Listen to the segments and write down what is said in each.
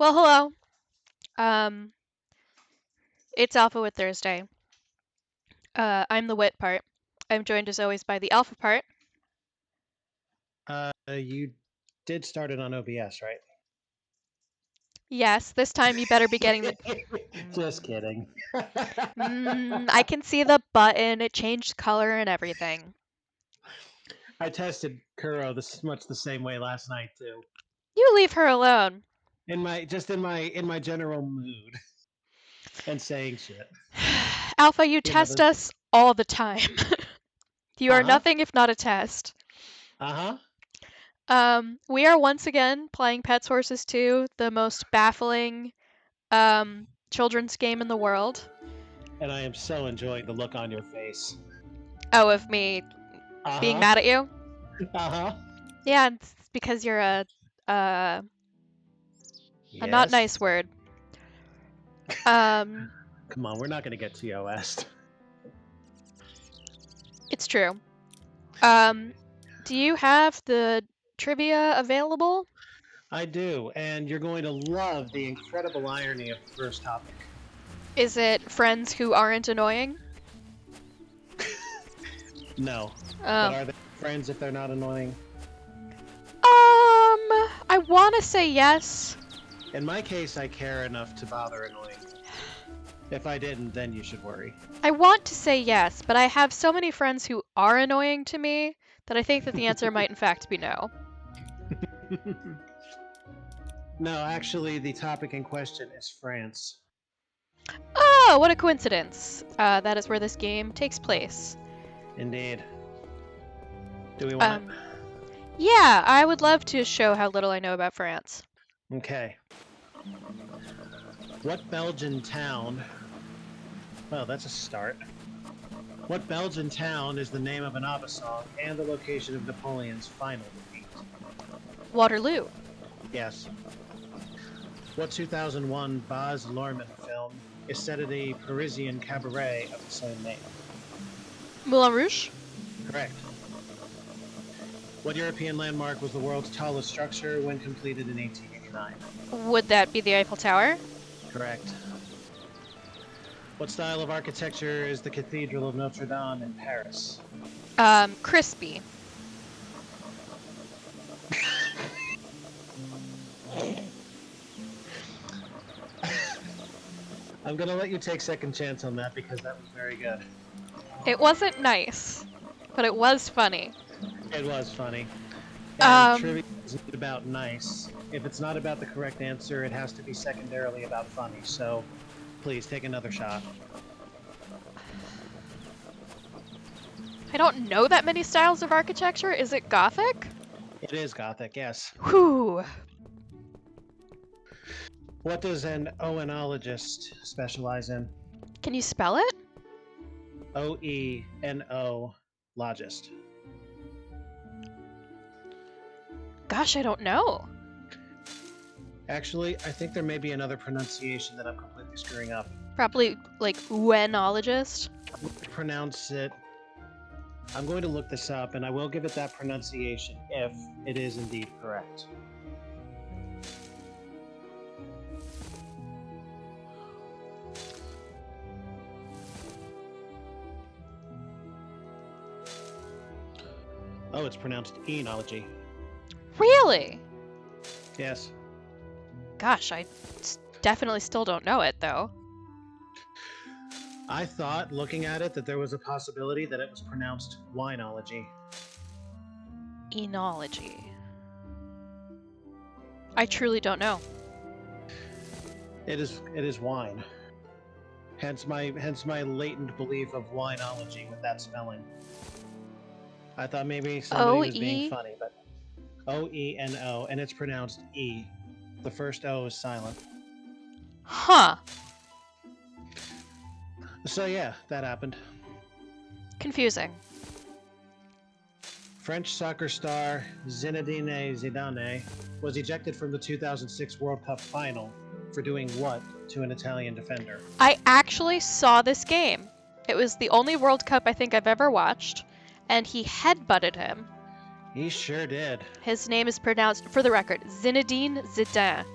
Well, hello. Um, it's AlphaWit Thursday. I'm the wit part. I'm joined as always by the alpha part. You did start it on OBS, right? Yes, this time you better be getting the. Just kidding. I can see the button. It changed color and everything. I tested Kuro this much the same way last night too. You leave her alone. In my general mood and saying shit. Alpha, you You know test the us all the time. You are uh-huh. nothing if not a test. Uh-huh. We are once again playing Petz Horsez 2, the most baffling children's game in the world. And I am so enjoying the look on your face. Oh, of me being Uh-huh. mad at you? Uh-huh. Yeah, it's because you're uh, a not Yes. nice word. Um, Come on, we're not gonna get TOS. it's true. Do you have the trivia available? I do, and you're going to love the incredible irony of the first topic. Is it friends who aren't annoying? No. But Oh. are they friends if they're not annoying? I want to say yes. In my case, I care enough to bother annoying. If I didn't, then you should worry. I want to say yes, but I have so many friends who are annoying to me that I think that the answer might in fact be no. No, actually, the topic in question is France. Oh, what a coincidence. That is where this game takes place. Indeed. Do we want it? Yeah, I would love to show how little I know about France. Okay. What Belgian town... Well, that's a start. What Belgian town is the name of an ABBA song and the location of Napoleon's final defeat? Waterloo. Yes. What 2001 Baz Luhrmann film is set at a Parisian cabaret of the same name? Moulin Rouge. Correct. What European landmark was the world's tallest structure when completed in 1889? Would that be the Eiffel Tower? Correct. What style of architecture is the Cathedral of Notre Dame in Paris? Crispy. I'm gonna let you take second chance on that because that was very good. It wasn't nice, but it was funny. It was funny. And trivia isn't about nice. If it's not about the correct answer, it has to be secondarily about funny. So, please take another shot. I don't know that many styles of architecture. Is it Gothic? It is Gothic, yes. Whew. What does an oenologist specialize in? Can you spell it? O-E-N-O, logist. Gosh, I don't know. Actually, I think there may be another pronunciation that I'm completely screwing up. Probably like uenologist. Pronounce it. I'm going to look this up, and I will give it that pronunciation if it is indeed correct. Oh, it's pronounced enology. Really? Yes. Gosh, I definitely still don't know it though. I thought, looking at it, that there was a possibility that it was pronounced winology. Enology. I truly don't know. It is wine. Hence my latent belief of winology with that spelling. I thought maybe somebody was being funny, but O-E-N-O, and it's pronounced E. The first O is silent. Huh. So yeah, that happened. Confusing. French soccer star Zinedine Zidane was ejected from the 2006 World Cup final for doing what to an Italian defender? I actually saw this game. It was the only World Cup I think I've ever watched, and he headbutted him. He sure did. His name is pronounced, for the record, Zinedine Zidane.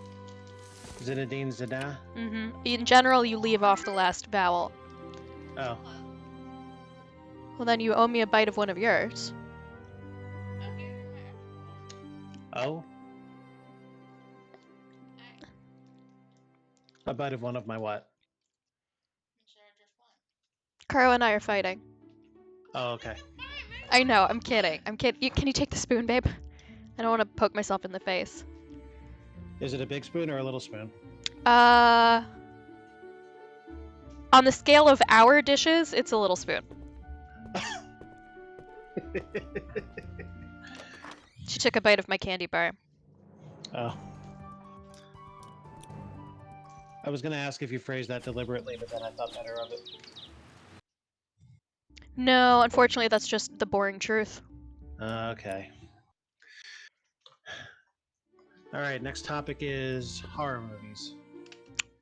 Zinedine Zidane? In general, you leave off the last vowel. Oh. Well, then you owe me a bite of one of yours. Oh? A bite of one of my what? Karo and I are fighting. Oh, okay. I know, I'm kidding. Can you take the spoon, babe? I don't want to poke myself in the face. Is it a big spoon or a little spoon? On the scale of our dishes, it's a little spoon. She took a bite of my candy bar. Oh. I was going to ask if you phrased that deliberately, but then I thought better of it. No, unfortunately, that's just the boring truth. Okay. All right, next topic is horror movies.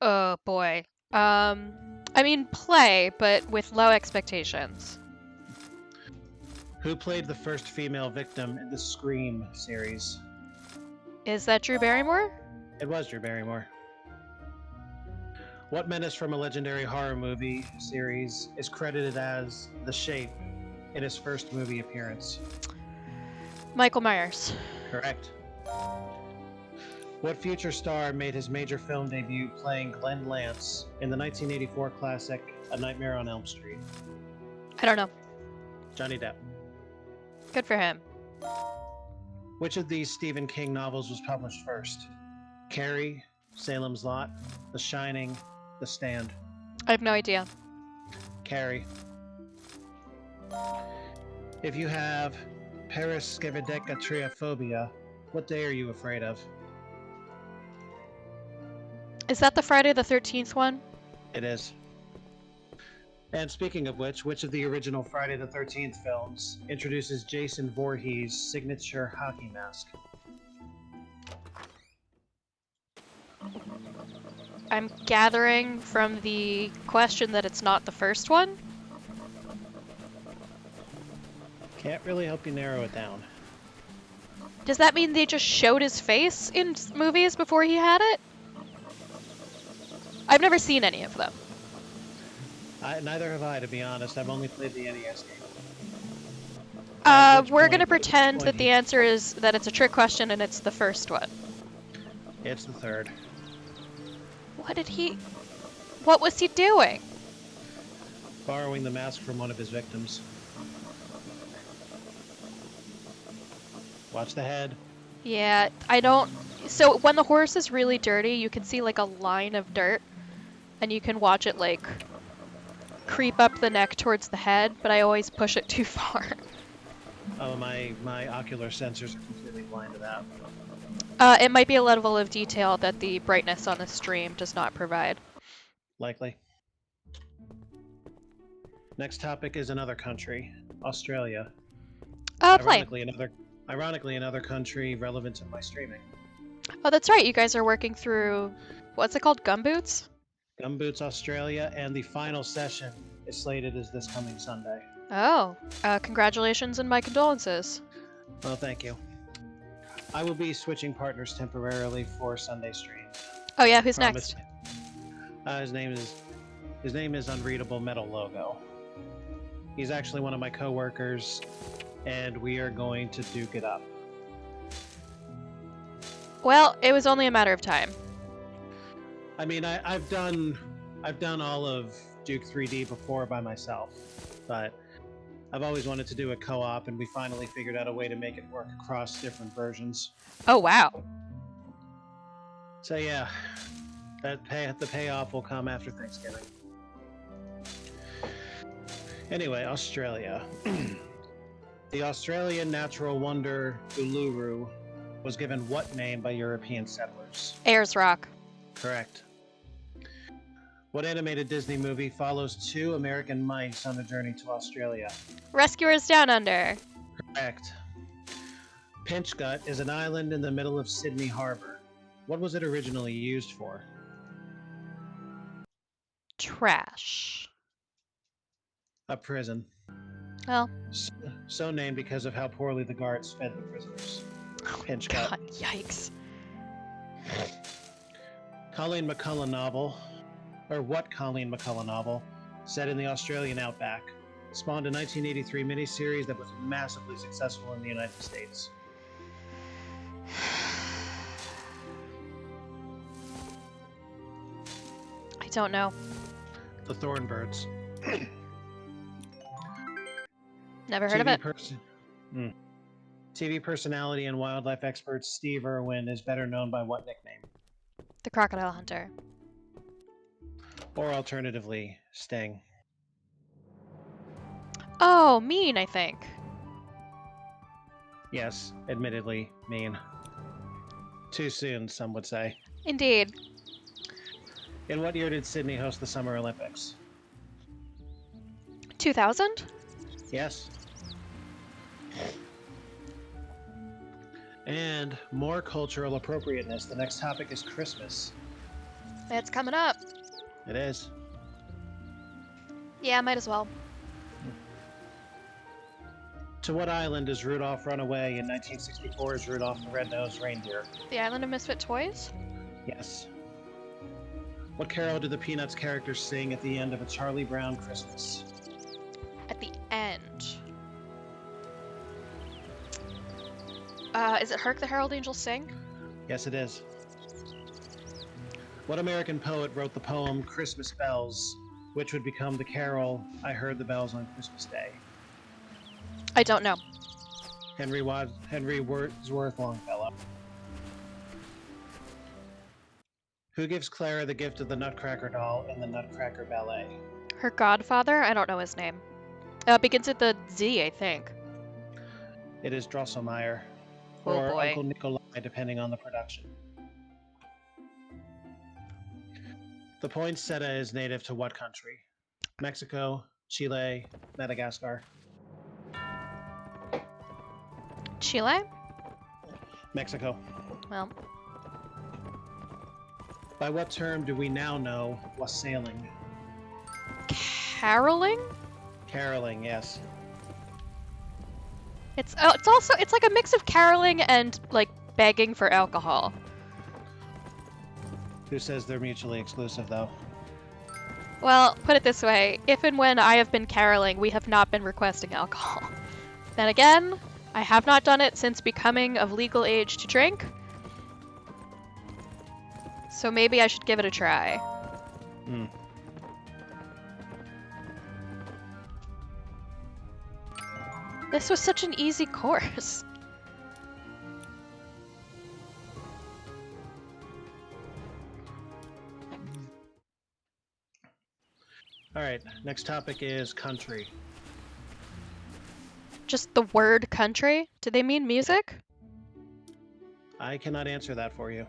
Oh boy. I mean, play, but with low expectations. Who played the first female victim in the Scream series? Is that Drew Barrymore? It was Drew Barrymore. What menace from a legendary horror movie series is credited as The Shape in his first movie appearance? Michael Myers. Correct. What future star made his major film debut playing Glenn Lance in the 1984 classic A Nightmare on Elm Street? I don't know. Johnny Depp. Good for him. Which of these Stephen King novels was published first? Carrie, Salem's Lot, The Shining, The Stand? I have no idea. Carrie. If you have paraskevidekatriophobia, what day are you afraid of? Is that the Friday the 13th one? It is. And speaking of which of the original Friday the 13th films introduces Jason Voorhees' signature hockey mask? I'm gathering from the question that it's not the first one. Can't really help you narrow it down. Does that mean they just showed his face in movies before he had it? I've never seen any of them. Neither have I, to be honest. I've only played the NES game. We're gonna pretend that the answer is that it's a trick question and it's the first one. It's the third. What was he doing? Borrowing the mask from one of his victims. Watch the head. Yeah, I don't... So when the horse is really dirty, you can see like a line of dirt, and you can watch it like creep up the neck towards the head, but I always push it too far. Oh, my ocular sensors are completely blind to that. It might be a level of detail that the brightness on the stream does not provide. Likely. Next topic is another country, Australia. Play. Ironically, another country relevant to my streaming. Oh, that's right. You guys are working through, what's it called? Gumboots? Gumboots Australia, and the final session is slated as this coming Sunday. Oh, congratulations and my condolences. Well, thank you. I will be switching partners temporarily for Sunday streams. Oh yeah, who's Promise. next? His name is Unreadable Metal Logo. He's actually one of my coworkers, and we are going to duke it up. Well, it was only a matter of time. I mean, I've done all of Duke 3D before by myself, but I've always wanted to do a co-op, and we finally figured out a way to make it work across different versions. Oh wow. So yeah, the payoff will come after Thanksgiving. Anyway, Australia. The Australian natural wonder Uluru was given what name by European settlers? Ayers Rock. Correct. What animated Disney movie follows two American mice on a journey to Australia? Rescuers Down Under. Correct. Pinchgut is an island in the middle of Sydney Harbor. What was it originally used for? Trash. A prison. Well. So named because of how poorly the guards fed the prisoners. Pinchgut. God, yikes. Colleen McCullough novel, or what Colleen McCullough novel, set in the Australian outback, spawned a 1983 miniseries that was massively successful in the United States. I don't know. The Thornbirds. Never heard of it. TV personality and wildlife expert Steve Irwin is better known by what nickname? The Crocodile Hunter. Or alternatively, Sting. Oh, Mean, I think. Yes, admittedly, Mean. Too soon, some would say. Indeed. In what year did Sydney host the Summer Olympics? 2000? Yes. And more cultural appropriateness. The next topic is Christmas. It's coming up. It is. Yeah, might as well. To what island does Rudolph run away in 1964's Rudolph the Red-Nosed Reindeer? The Island of Misfit Toys? Yes. What carol do the Peanuts characters sing at the end of A Charlie Brown Christmas? At the end. Is it Hark the Herald Angels Sing? Yes, it is. What American poet wrote the poem Christmas Bells, which would become the carol I Heard the Bells on Christmas Day? I don't know. Henry Wordsworth Longfellow. Who gives Clara the gift of the Nutcracker doll in the Nutcracker Ballet? Her godfather? I don't know his name. Begins with the Z, I think. It is Drosselmeyer. Oh or boy. Uncle Nikolai, depending on the production. The poinsettia is native to what country? Mexico, Chile, Madagascar. Chile? Mexico. Well, By what term do we now know wassailing? caroling? Caroling, yes. It's like a mix of caroling and like begging for alcohol. Who says they're mutually exclusive, though? Well, put it this way, if and when I have been caroling, we have not been requesting alcohol. Then again, I have not done it since becoming of legal age to drink. So maybe I should give it a try. Hmm. This was such an easy course. Alright, next topic is country. Just the word country? Do they mean music? I cannot answer that for you.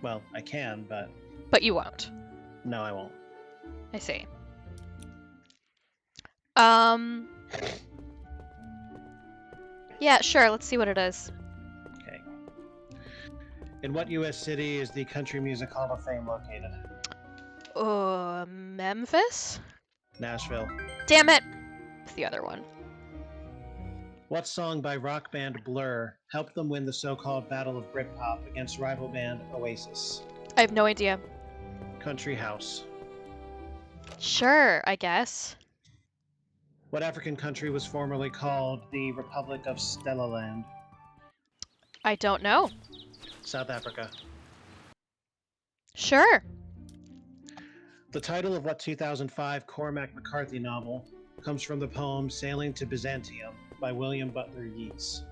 Well, I can, but But you won't. no, I won't. I see. Yeah, sure, let's see what it is. Okay. In what U.S. city is the Country Music Hall of Fame located? Memphis? Nashville. Damn it! It's the other one. What song by rock band Blur helped them win the so-called Battle of Britpop against rival band Oasis? I have no idea. Country House. Sure, I guess. What African country was formerly called the Republic of Stellaland? I don't know. South Africa. Sure. The title of what 2005 Cormac McCarthy novel comes from the poem Sailing to Byzantium by William Butler Yeats?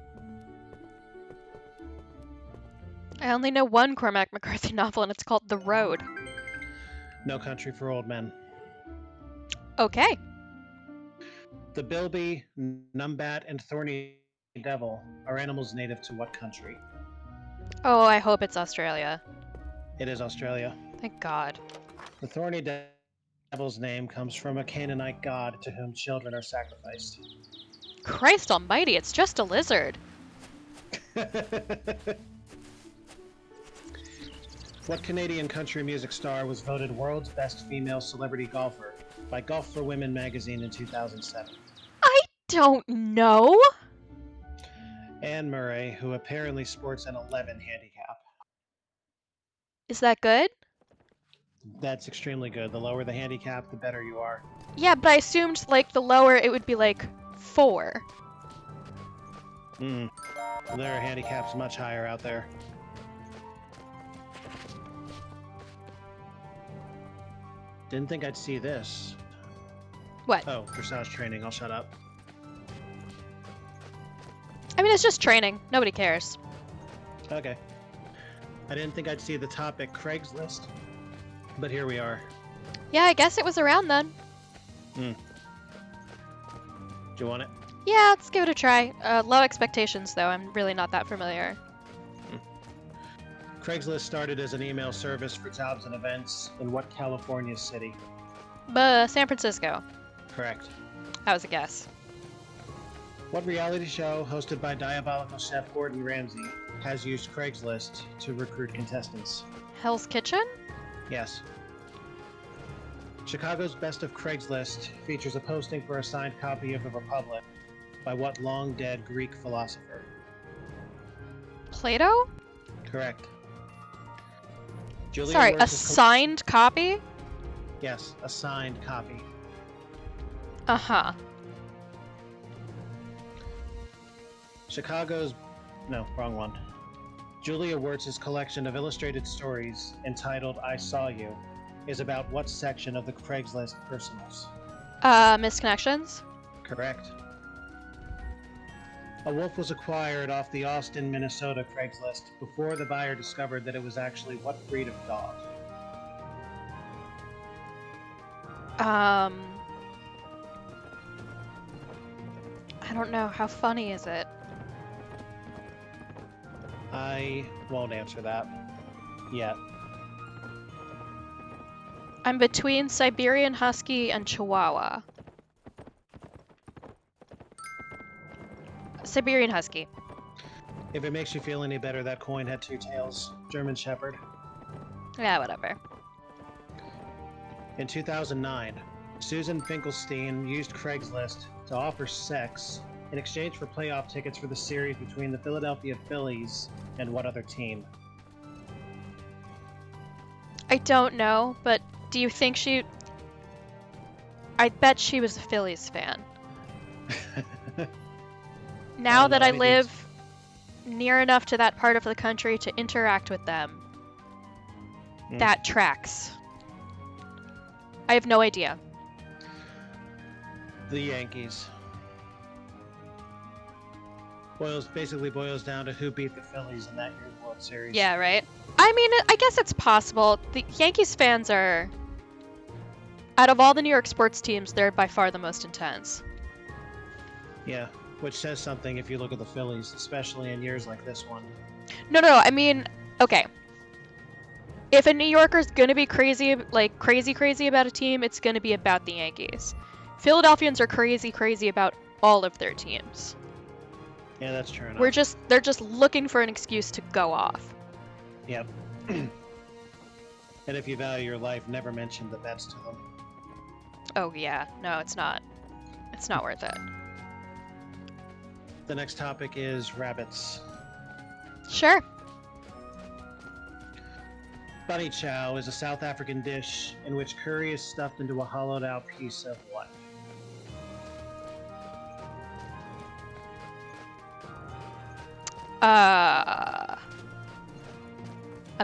I only know one Cormac McCarthy novel, and it's called The Road. No Country for Old Men. Okay. The bilby, numbat, and thorny devil are animals native to what country? Oh, I hope it's Australia. It is Australia. Thank God. The thorny devil's name comes from a Canaanite god to whom children are sacrificed. Christ almighty, it's just a lizard. What Canadian country music star was voted world's best female celebrity golfer by Golf for Women magazine in 2007? I don't know. Anne Murray, who apparently sports an 11 handicap. Is that good? That's extremely good. The lower the handicap, the better you are. Yeah, but I assumed, like, the lower it would be, like, 4. Their handicap's much higher out there. Didn't think I'd see this. What? Oh, dressage training. I'll shut up. I mean, it's just training. Nobody cares. Okay. I didn't think I'd see the topic Craigslist, but here we are. Yeah, I guess it was around then. Do you want it? Yeah, let's give it a try. Low expectations, though. I'm really not that familiar. Craigslist started as an email service for jobs and events in what California city? San Francisco. Correct. That was a guess. What reality show hosted by diabolical chef Gordon Ramsay has used Craigslist to recruit contestants? Hell's Kitchen? Yes. Chicago's Best of Craigslist features a posting for a signed copy of The Republic by what long-dead Greek philosopher? Plato? Correct. Julia Sorry, a Wirtz's signed copy? Yes, a signed copy. Uh-huh. No, wrong one. Julia Wirtz's collection of illustrated stories entitled I Saw You is about what section of the Craigslist personals? Misconnections? Correct. A wolf was acquired off the Austin, Minnesota Craigslist before the buyer discovered that it was actually what breed of dog? I don't know. How funny is it? I won't answer that yet. I'm between Siberian Husky and Chihuahua. Siberian Husky. If it makes you feel any better, that coin had 2 tails. German Shepherd. Yeah, whatever. In 2009, Susan Finkelstein used Craigslist to offer sex in exchange for playoff tickets for the series between the Philadelphia Phillies and what other team? I don't know, but do you think she... I bet she was a Phillies fan. Now that I live near enough to that part of the country to interact with them, that tracks. I have no idea. The Yankees. Basically boils down to who beat the Phillies in that year's World Series. Yeah, right? I mean, I guess it's possible. The Yankees fans are... Out of all the New York sports teams, they're by far the most intense. Yeah, which says something if you look at the Phillies, especially in years like this one. No, I mean, okay. If a New Yorker's gonna be crazy, like crazy about a team, it's gonna be about the Yankees. Philadelphians are crazy about all of their teams. Yeah, that's true enough. They're just looking for an excuse to go off. Yep. And if you value your life, never mention the Petz to them. Oh yeah, no, it's not. It's not worth it. The next topic is rabbits. Sure. Bunny chow is a South African dish in which curry is stuffed into a hollowed out piece of what? A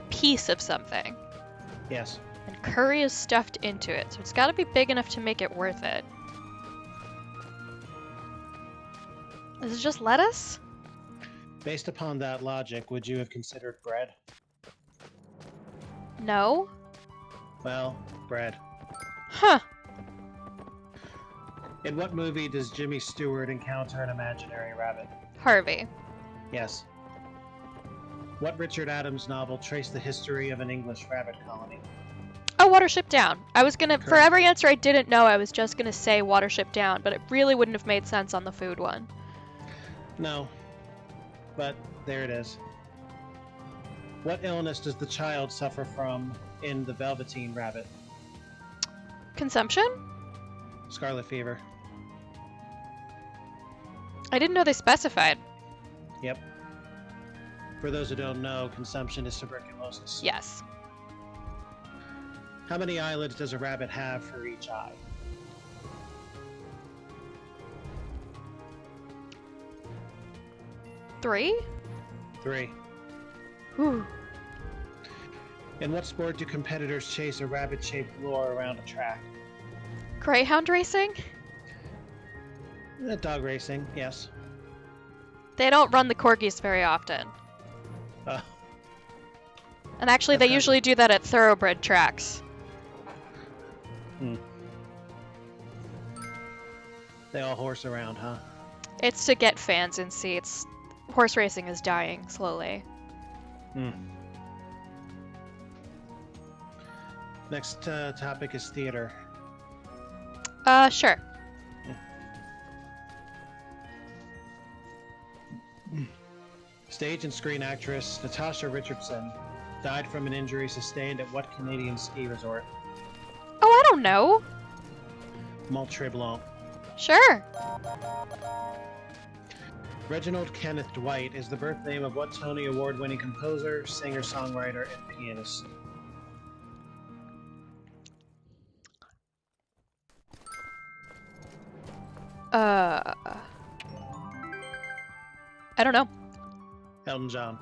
piece of something. Yes. And curry is stuffed into it, so it's gotta be big enough to make it worth it. Is it just lettuce? Based upon that logic, would you have considered bread? No. Well, bread. Huh. In what movie does Jimmy Stewart encounter an imaginary rabbit? Harvey. Yes. What Richard Adams novel traced the history of an English rabbit colony? Oh, Watership Down. I was gonna, Correct. for every answer I didn't know, I was just gonna say Watership Down, but it really wouldn't have made sense on the food one. No. But there it is. What illness does the child suffer from in The Velveteen Rabbit? Consumption? Scarlet fever. I didn't know they specified. Yep. For those who don't know, consumption is tuberculosis. Yes. How many eyelids does a rabbit have for each eye? 3? 3. Whew. In what sport do competitors chase a rabbit-shaped lure around a track? Greyhound racing? Dog racing, yes. They don't run the corgis very often. And actually, they usually do that at thoroughbred tracks. They all horse around, huh? It's to get fans in seats. Horse racing is dying slowly. Next topic is theater. Sure. Stage and screen actress Natasha Richardson died from an injury sustained at what Canadian ski resort? Oh, I don't know. Mont Tremblant. Sure. Reginald Kenneth Dwight is the birth name of what Tony Award-winning composer, singer-songwriter, and pianist? I don't know. Elton John.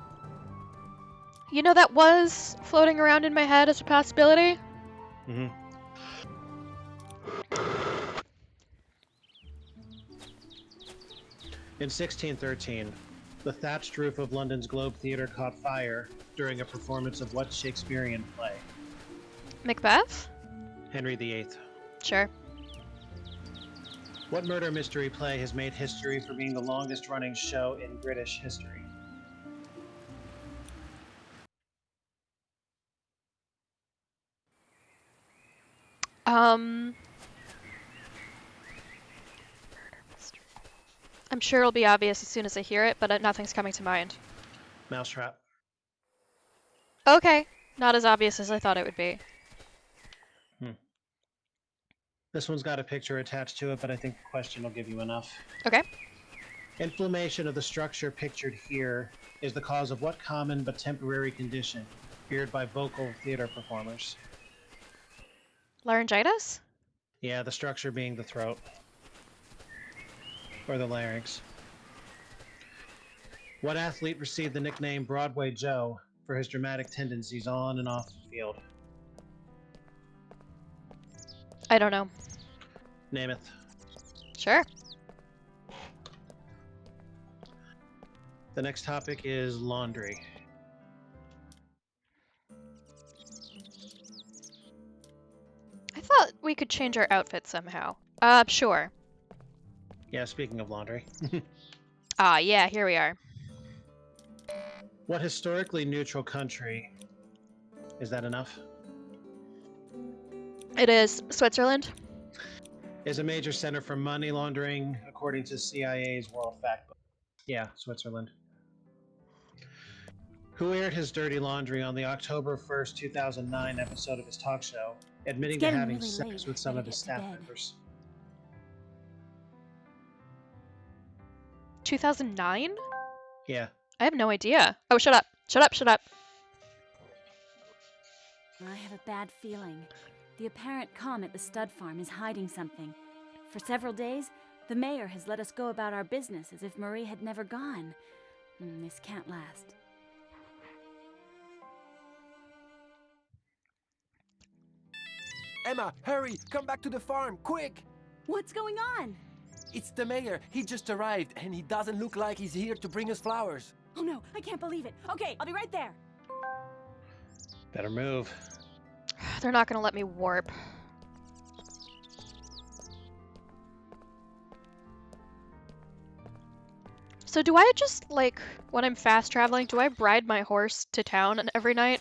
You know, that was floating around in my head as a possibility. In 1613, the thatched roof of London's Globe Theatre caught fire during a performance of what Shakespearean play? Macbeth? Henry VIII. Sure. What murder mystery play has made history for being the longest-running show in British history? I'm sure it'll be obvious as soon as I hear it, but nothing's coming to mind. Mousetrap. Okay. Not as obvious as I thought it would be. This one's got a picture attached to it, but I think the question will give you enough. Okay. Inflammation of the structure pictured here is the cause of what common but temporary condition feared by vocal theater performers? Laryngitis? Yeah, the structure being the throat. Or the larynx. What athlete received the nickname Broadway Joe for his dramatic tendencies on and off the field? I don't know. Namath. Sure. The next topic is laundry. I thought we could change our outfit somehow. Sure. Yeah, speaking of laundry. Yeah, here we are. What historically neutral country? Is that enough? It is Switzerland. Is a major center for money laundering, according to CIA's World Factbook. Yeah, Switzerland. Who aired his dirty laundry on the October 1st, 2009 episode of his talk show, admitting to having really sex late. with some of his Get to staff bed. members? 2009? Yeah. I have no idea. Oh, shut up. Shut up, shut up. I have a bad feeling. The apparent calm at the stud farm is hiding something. For several days, the mayor has let us go about our business as if Marie had never gone. This can't last. Emma, hurry! Come back to the farm, quick! What's going on? It's the mayor. He just arrived, and he doesn't look like he's here to bring us flowers. Oh no, I can't believe it. Okay, I'll be right there. Better move. They're not gonna let me warp. So do I just, like, when I'm fast traveling, do I ride my horse to town every night?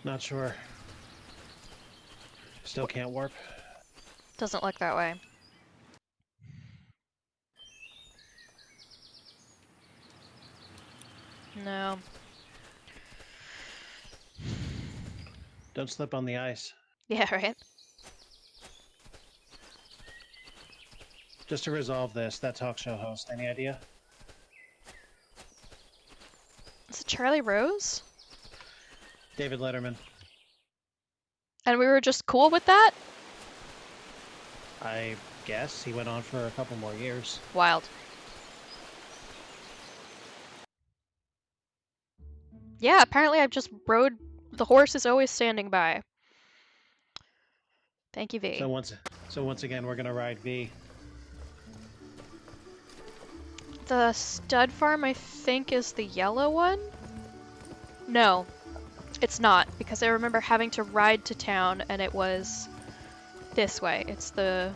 Not sure. Still can't warp. Doesn't look that way. No. Don't slip on the ice. Yeah, right? Just to resolve this, that talk show host, any idea? Is it Charlie Rose? David Letterman. And we were just cool with that? I guess he went on for a couple more years. Wild. Yeah, apparently I've just rode... The horse is always standing by. Thank you, V. So once again, we're gonna ride V. The stud farm, I think, is the yellow one? No, it's not, because I remember having to ride to town, and it was this way. It's the...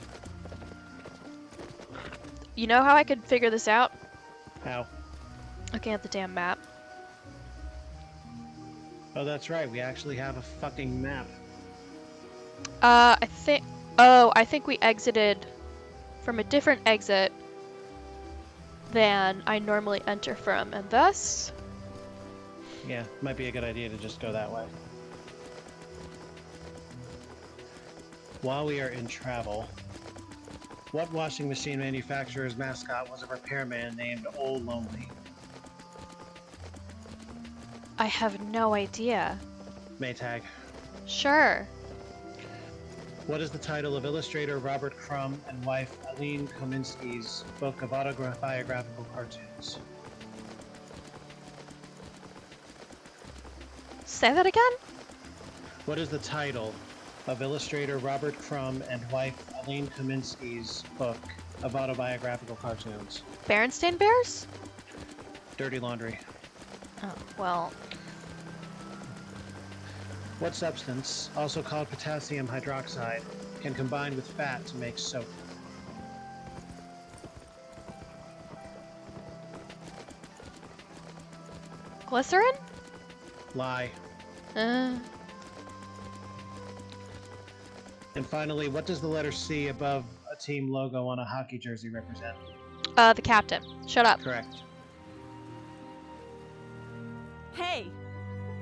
You know how I could figure this out? How? Looking at the damn map. Oh, that's right. We actually have a fucking map. I think... Oh, I think we exited from a different exit than I normally enter from, and thus... Yeah, might be a good idea to just go that way. While we are in travel, what washing machine manufacturer's mascot was a repairman named Old Lonely? I have no idea. Maytag. Sure. What is the title of illustrator Robert Crumb and wife Aline Kominsky's book of autobiographical cartoons? Say that again? What is the title of illustrator Robert Crumb and wife Aline Kominsky's book of autobiographical cartoons? Berenstain Bears? Dirty Laundry. Oh, well... What substance, also called potassium hydroxide, can combine with fat to make soap? Glycerin? Lie. Uh... And finally, what does the letter C above a team logo on a hockey jersey represent? The captain. Shut up. Correct. Hey!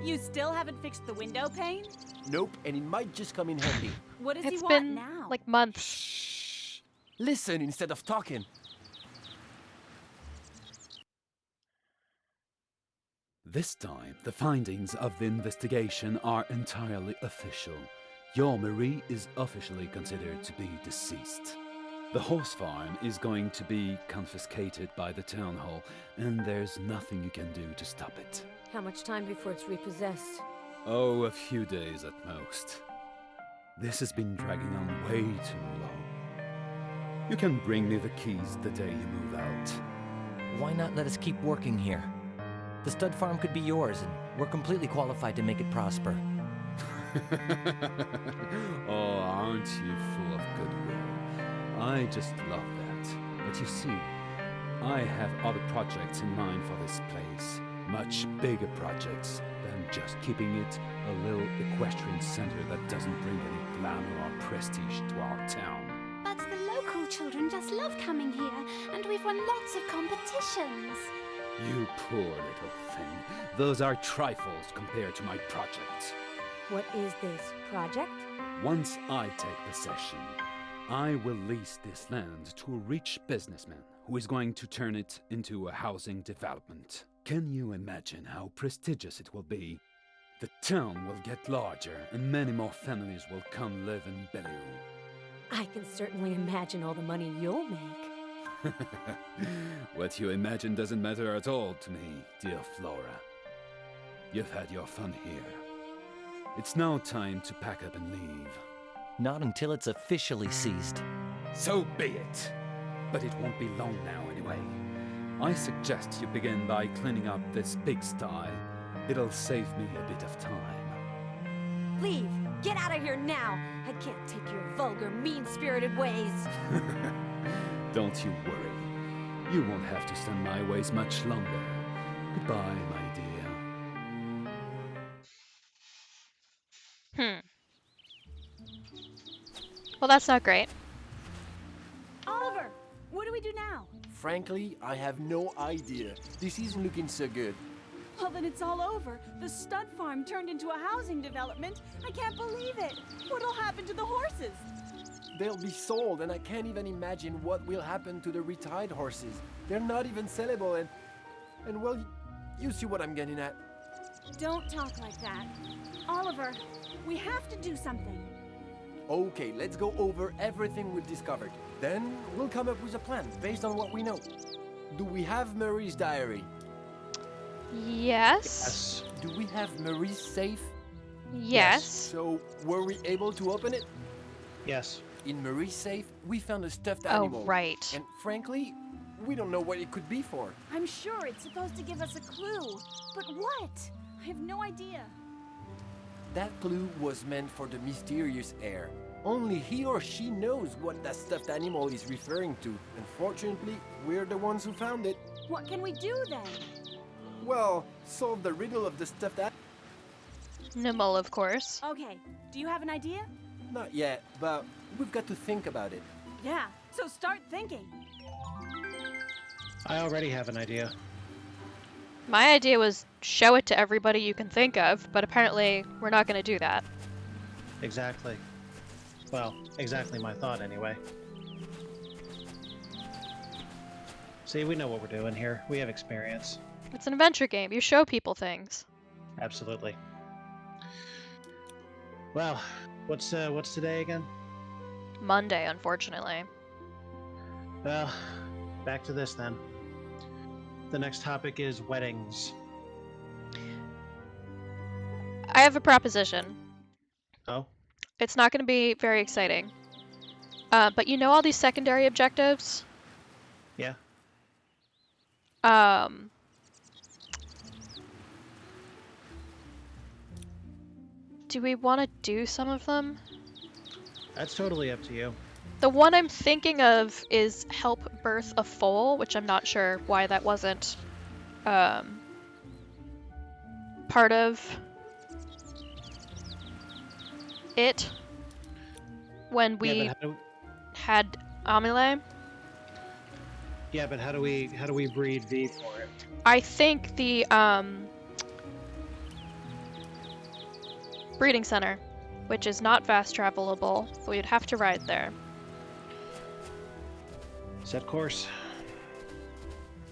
You still haven't fixed the window pane? Nope, and it might just come in handy. What does he It's want been now? like months. Shh! Listen instead of talking. This time, the findings of the investigation are entirely official. Your Marie is officially considered to be deceased. The horse farm is going to be confiscated by the town hall, and there's nothing you can do to stop it. How much time before it's repossessed? Oh, a few days at most. This has been dragging on way too long. You can bring me the keys the day you move out. Why not let us keep working here? The stud farm could be yours, and we're completely qualified to make it prosper. Oh, aren't you full of goodwill? I just love that. But you see, I have other projects in mind for this place. Much bigger projects than just keeping it a little equestrian center that doesn't bring any glamour or prestige to our town. But the local children just love coming here, and we've won lots of competitions. You poor little thing. Those are trifles compared to my project. What is this project? Once I take possession, I will lease this land to a rich businessman who is going to turn it into a housing development. Can you imagine how prestigious it will be? The town will get larger and many more families will come live in Bellevue. I can certainly imagine all the money you'll make. What you imagine doesn't matter at all to me, dear Flora. You've had your fun here. It's now time to pack up and leave. Not until it's officially seized. So be it. But it won't be long now anyway. I suggest you begin by cleaning up this pigsty. It'll save me a bit of time. Leave! Get out of here now! I can't take your vulgar, mean-spirited ways! Don't you worry. You won't have to stand my ways much longer. Goodbye, my dear. Well, that's not great. Oliver! What do we do now? Frankly, I have no idea. This isn't looking so good. Well, then it's all over. The stud farm turned into a housing development. I can't believe it. What'll happen to the horses? They'll be sold, and I can't even imagine what will happen to the retired horses. They're not even sellable, and well, you see what I'm getting at. Don't talk like that. Oliver, we have have to do something. Okay, let's go over everything we've discovered. Then we'll come up with a plan based on what we know. Do we have Marie's diary? Yes. Do we have Marie's safe? Yes. So, were we able to open it? Yes. In Marie's safe, we found a stuffed animal. Oh, right. And frankly, we don't know what it could be for. I'm sure it's supposed to give us a clue. But what? I have no idea. That clue was meant for the mysterious heir. Only he or she knows what that stuffed animal is referring to. Unfortunately, we're the ones who found it. What can we do then? Well, solve the riddle of the stuffed animal. Nimble, of course. Okay, do you have an idea? Not yet, but we've got to think about it. Yeah, so start thinking. I already have an idea. My idea was show it to everybody you can think of, but apparently we're not going to do that. Exactly. Well, exactly my thought anyway. See, we know what we're doing here. We have experience. It's an adventure game. You show people things. Absolutely. Well, what's today again? Monday, unfortunately. Well, back to this then. The next topic is weddings. I have a proposition. Oh? It's not going to be very exciting. But you know all these secondary objectives? Yeah. Do we want to do some of them? That's totally up to you. The one I'm thinking of is help birth a foal, which I'm not sure why that wasn't part of it when we had Amile. Yeah, but how do we breed V for it? I think the breeding center, which is not fast travelable, so we'd have to ride there. Set course.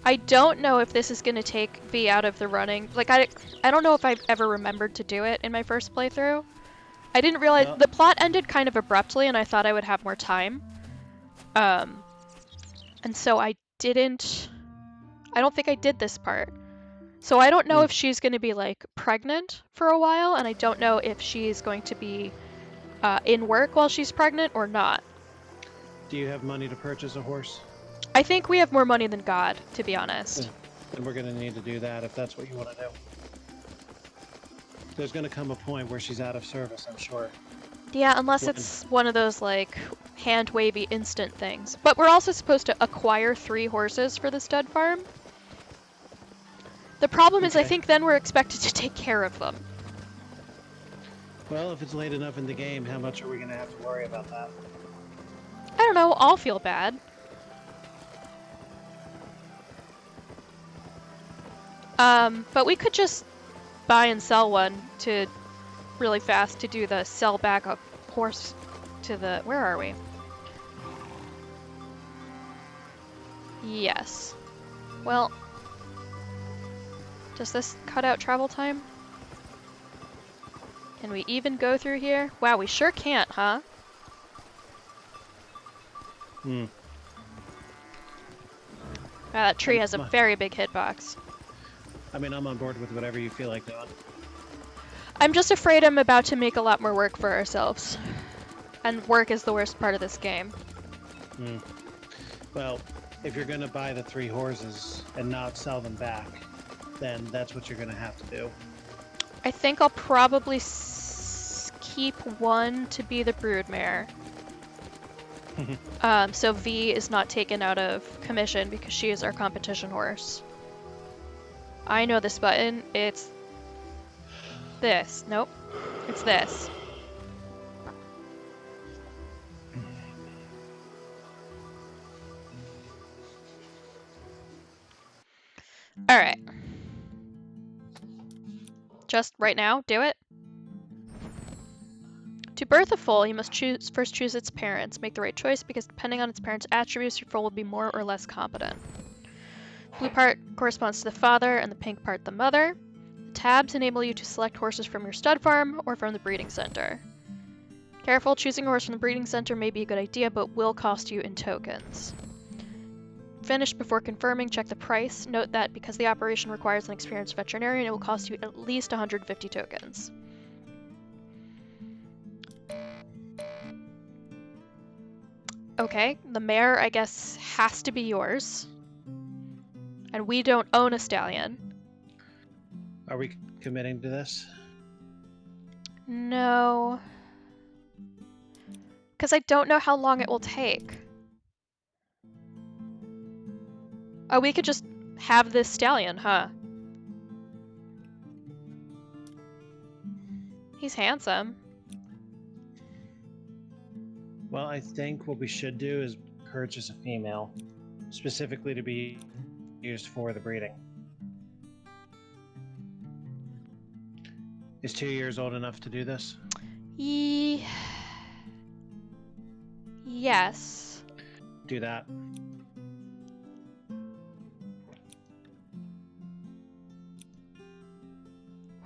I don't know if this is going to take V out of the running. Like, I don't know if I've ever remembered to do it in my first playthrough. I didn't realize the plot ended kind of abruptly, and I thought I would have more time. And so I don't think I did this part. So I don't know if she's going to be, like, pregnant for a while, and I don't know if she's going to be in work while she's pregnant or not. Do you have money to purchase a horse? I think we have more money than God, to be honest. Then we're going to need to do that if that's what you want to do. There's going to come a point where she's out of service, I'm sure. Yeah, unless it's one of those, like, hand-wavy instant things. But we're also supposed to acquire 3 horses for the stud farm. The problem is I think then we're expected to take care of them. Well, if it's late enough in the game, how much are we going to have to worry about that? I don't know, I'll feel bad. But we could just buy and sell one to really fast to do the sell back a horse to the... Where are we? Yes. Well, does this cut out travel time? Can we even go through here? Wow, we sure can't, huh? Hmm. Wow, that tree has a very big hitbox. I mean, I'm on board with whatever you feel like doing. I'm just afraid I'm about to make a lot more work for ourselves. And work is the worst part of this game. Hmm. Well, if you're going to buy the 3 horses and not sell them back, then that's what you're going to have to do. I think I'll probably keep one to be the broodmare. So V is not taken out of commission because she is our competition horse. I know this button. It's this. Nope. It's this. Alright. Just right now, do it. To birth a foal, you must first choose its parents. Make the right choice because depending on its parents' attributes, your foal will be more or less competent. The blue part corresponds to the father and the pink part the mother. The tabs enable you to select horses from your stud farm or from the breeding center. Careful, choosing a horse from the breeding center may be a good idea, but will cost you in tokens. Finish before confirming, check the price. Note that because the operation requires an experienced veterinarian, it will cost you at least 150 tokens. Okay, the mare, I guess, has to be yours. And we don't own a stallion. Are we committing to this? No. Because I don't know how long it will take. Oh, we could just have this stallion, huh? He's handsome. Well, I think what we should do is purchase a female, specifically to be used for the breeding. Is 2 years old enough to do this? Yes. Do that.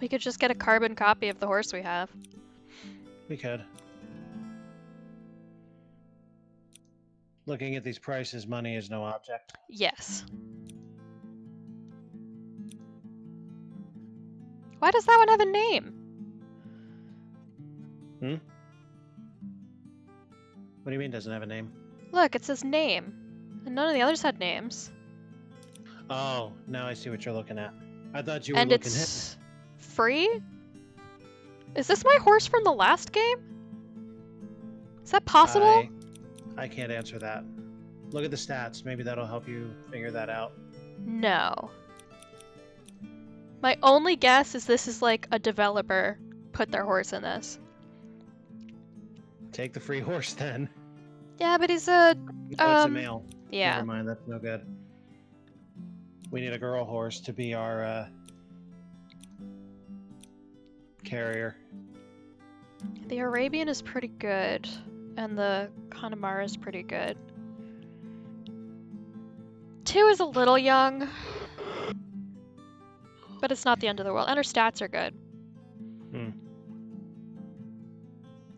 We could just get a carbon copy of the horse we have. We could. Looking at these prices, money is no object. Yes. Why does that one have a name? Hmm? What do you mean doesn't have a name? Look, it says name. And none of the others had names. Oh, now I see what you're looking at. I thought you were And looking it's free? Is this my horse from the last game? Is that possible? I can't answer that. Look at the stats. Maybe that'll help you figure that out. No. My only guess is this is like a developer put their horse in this. Take the free horse then. Yeah, but he's a... Oh, it's a male. Yeah. Never mind, that's no good. We need a girl horse to be our carrier. The Arabian is pretty good, and the Connemara is pretty good. 2 is a little young, but it's not the end of the world, and her stats are good. Hmm.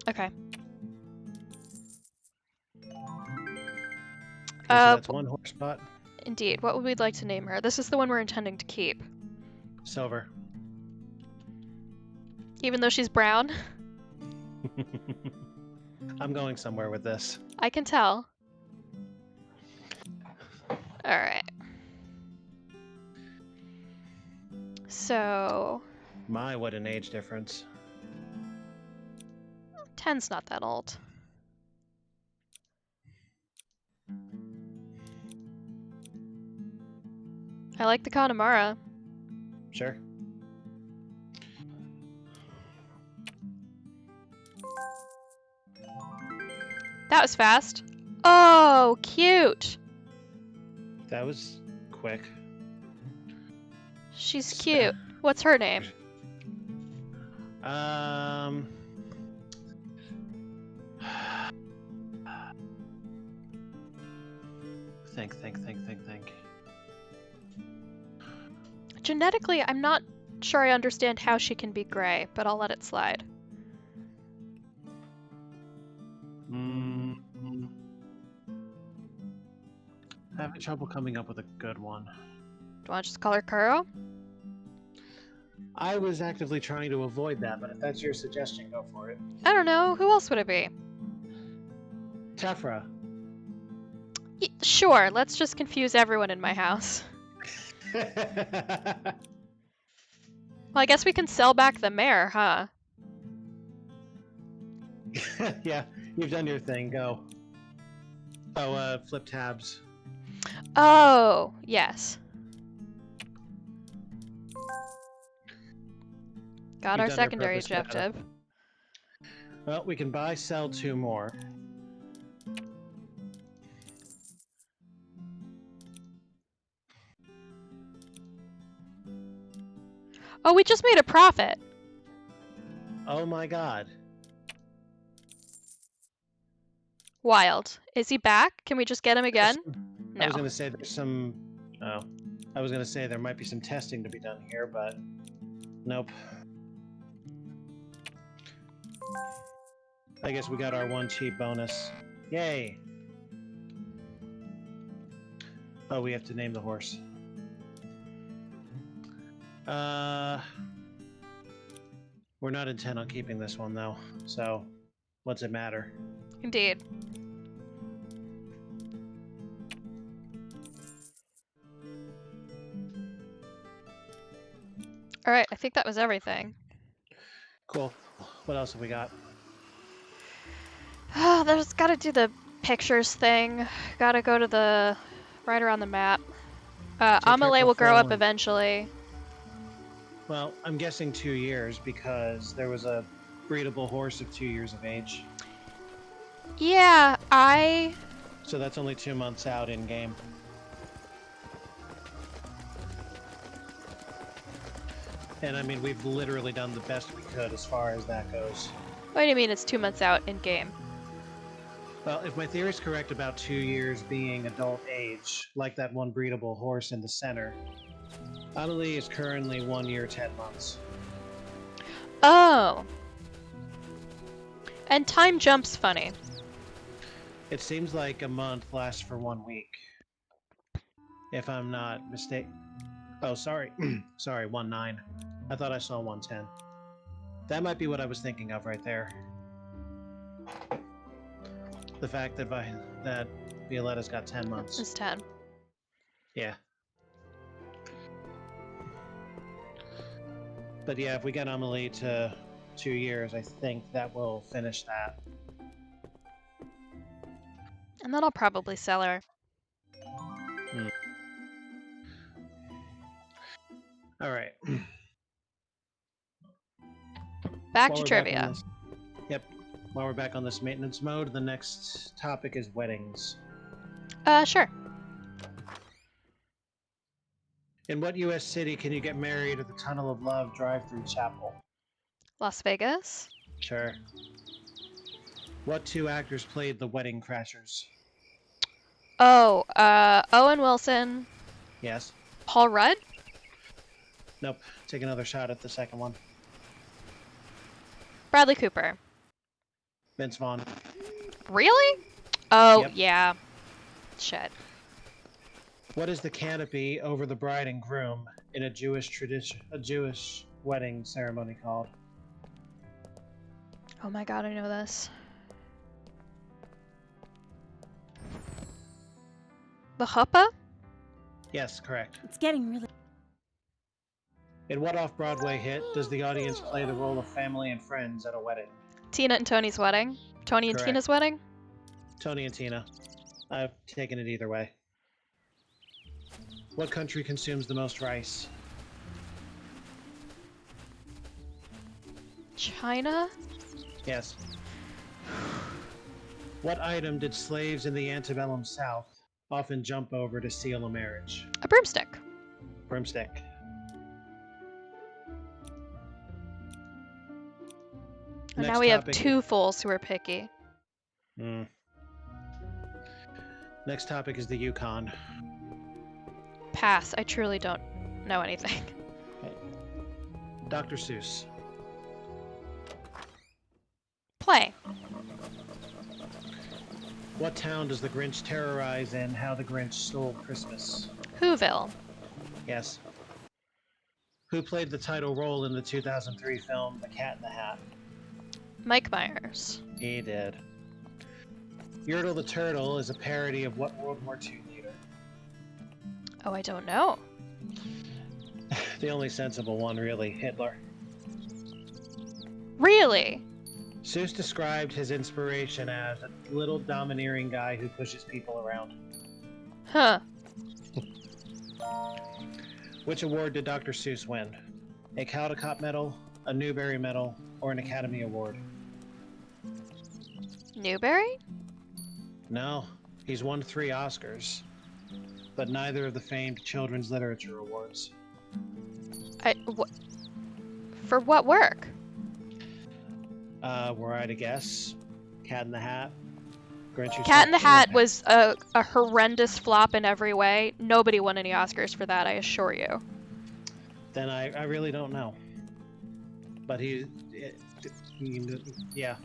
Okay. So that's one horse spot. Indeed. What would we like to name her? This is the one we're intending to keep. Silver. Even though she's brown? I'm going somewhere with this. I can tell. Alright. So... My, what an age difference. 10's not that old. I like the Connemara. Sure. That was fast. Oh, cute. That was quick. She's cute. What's her name? Think. Genetically, I'm not sure I understand how she can be gray, but I'll let it slide. Having trouble coming up with a good one. Do you want to just call her Kuro? I was actively trying to avoid that, but if that's your suggestion, go for it. I don't know. Who else would it be? Tephra. Sure, let's just confuse everyone in my house. Well, I guess we can sell back the mare, huh? Yeah, you've done your thing. Go. Oh, flip tabs. Oh, yes. Got our You've done your secondary purpose, Data. objective. Well, we can buy, sell 2 more. Oh, we just made a profit. Oh my god. Wild. Is he back? Can we just get him again? I was No. gonna say there's some... Oh. I was gonna say there might be some testing to be done here, but... Nope. I guess we got our 1 cheap bonus. Yay! Oh, we have to name the horse. We're not intent on keeping this one, though. So, what's it matter? Indeed. Alright, I think that was everything. Cool. What else have we got? There's gotta do the pictures thing. Gotta go to the... right around the map. Amelie will grow up eventually. Well, I'm guessing 2 years because there was a breedable horse of 2 years of age. Yeah, So that's only 2 months out in game. And I mean, we've literally done the best we could as far as that goes. What do you mean it's 2 months out in game? Well, if my theory is correct about 2 years being adult age, like that one breedable horse in the center, Amelie is currently 1 year, 10 months. Oh. And time jumps funny. It seems like a month lasts for 1 week. If I'm not mistaken. Oh, sorry. Sorry, 1/9. I thought I saw 1/10. That might be what I was thinking of right there. The fact that Violetta's got 10 months. It's 10. Yeah. But yeah, if we get Amelie to 2 years, I think that will finish that. And then I'll probably sell her. All right. Back to trivia. Yep. While we're back on this maintenance mode, the next topic is weddings. Sure. In what U.S. city can you get married at the Tunnel of Love drive-through chapel? Las Vegas. Sure. What 2 actors played the Wedding Crashers? Oh, Owen Wilson. Yes. Paul Rudd? Nope. Take another shot at the second one. Bradley Cooper. Vince Vaughn. Really? Oh, Yep. yeah. Shit. What is the canopy over the bride and groom in a Jewish wedding ceremony called? Oh my god, I know this. The chuppah? Yes, correct. It's getting really... In what off-Broadway hit does the audience play the role of family and friends at a wedding? Tina and Tony's wedding? Tony and Correct. Tina's wedding? Tony and Tina. I've taken it either way. What country consumes the most rice? China? Yes. What item did slaves in the antebellum South often jump over to seal a marriage? A broomstick. Broomstick. And Next now we have topic- 2 fools who are picky. Next topic is the Yukon. Pass. I truly don't know anything. Dr. Seuss. Play. What town does the Grinch terrorize in How the Grinch Stole Christmas? Whoville. Yes. Who played the title role in the 2003 film The Cat in the Hat? Mike Myers. He did. Yertle the Turtle is a parody of what World War II leader? Oh, I don't know. The only sensible one, really, Hitler. Really? Seuss described his inspiration as a little domineering guy who pushes people around. Huh. Which award did Dr. Seuss win? A Caldecott Medal, a Newbery Medal, or an Academy Award? Newbery? No, he's won 3 Oscars, but neither of the famed Children's Literature Awards. For what work? Were I to guess, Cat in the Hat? Grinch Who Cat in the Stole Hat Christmas? was a horrendous flop in every way. Nobody won any Oscars for that, I assure you. Then I really don't know. But yeah.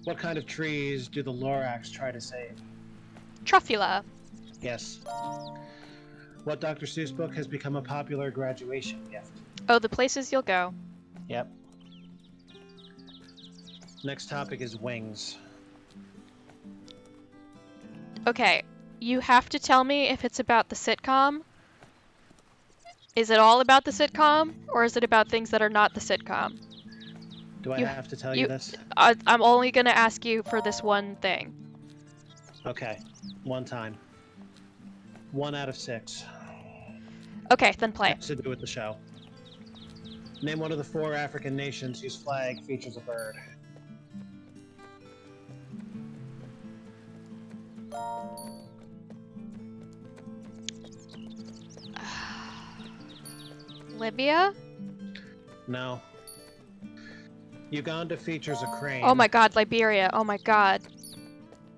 What kind of trees do the Lorax try to save? Truffula. Yes. What Dr. Seuss book has become a popular graduation gift? Oh, The Places You'll Go. Yep. Next topic is wings. Okay, you have to tell me if it's about the sitcom. Is it all about the sitcom, or is it about things that are not the sitcom? Do I have to tell you this? I'm only gonna ask you for this one thing. Okay, one time. 1 out of 6. Okay, then play. Has to do with the show. Name one of the 4 African nations whose flag features a bird. Libya? No. Uganda features a crane. Oh my god, Liberia. Oh my god.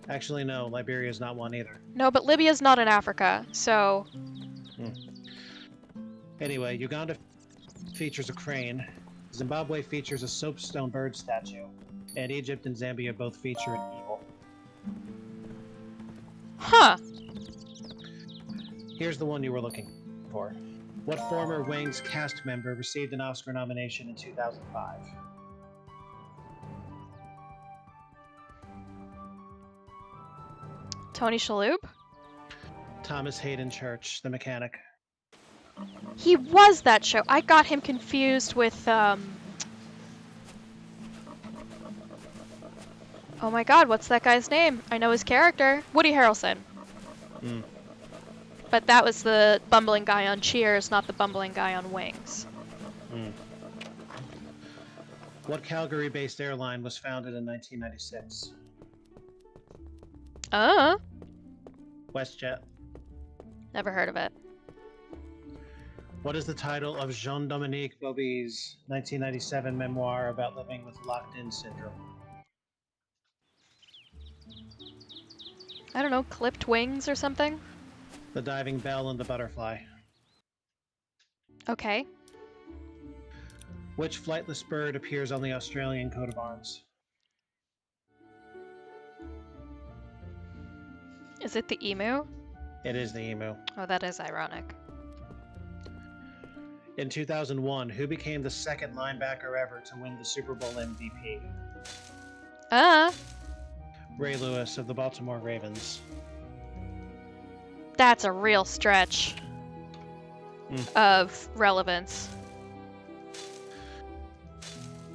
Actually, no, Liberia is not one either. No, but Libya's not in Africa, so... Anyway, Uganda features a crane, Zimbabwe features a soapstone bird statue, and Egypt and Zambia both feature an eagle. Huh. Here's the one you were looking for. What former Wings cast member received an Oscar nomination in 2005? Tony Shalhoub? Thomas Hayden Church, the mechanic. He was that show. I got him confused with, Oh my god, what's that guy's name? I know his character. Woody Harrelson. But that was the bumbling guy on Cheers, not the bumbling guy on Wings. What Calgary-based airline was founded in 1996? WestJet. Never heard of it. What is the title of Jean-Dominique Bauby's 1997 memoir about living with locked-in syndrome? I don't know, Clipped Wings or something? The Diving Bell and the Butterfly. Okay. Which flightless bird appears on the Australian coat of arms? Is it the emu? It is the emu. Oh, that is ironic. In 2001, who became the second linebacker ever to win the Super Bowl MVP? Ray Lewis of the Baltimore Ravens. That's a real stretch of relevance.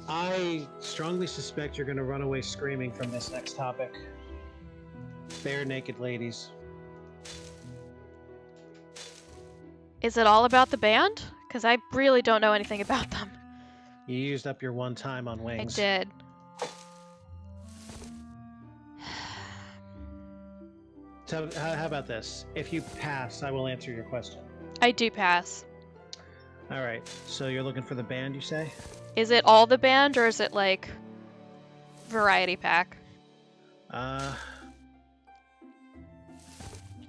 I strongly suspect you're going to run away screaming from this next topic. Bare naked ladies. Is it all about the band? Because I really don't know anything about them. You used up your one time on Wings. I did. So, how about this? If you pass, I will answer your question. I do pass. All right. So you're looking for the band, you say? Is it all the band, or is it like variety pack?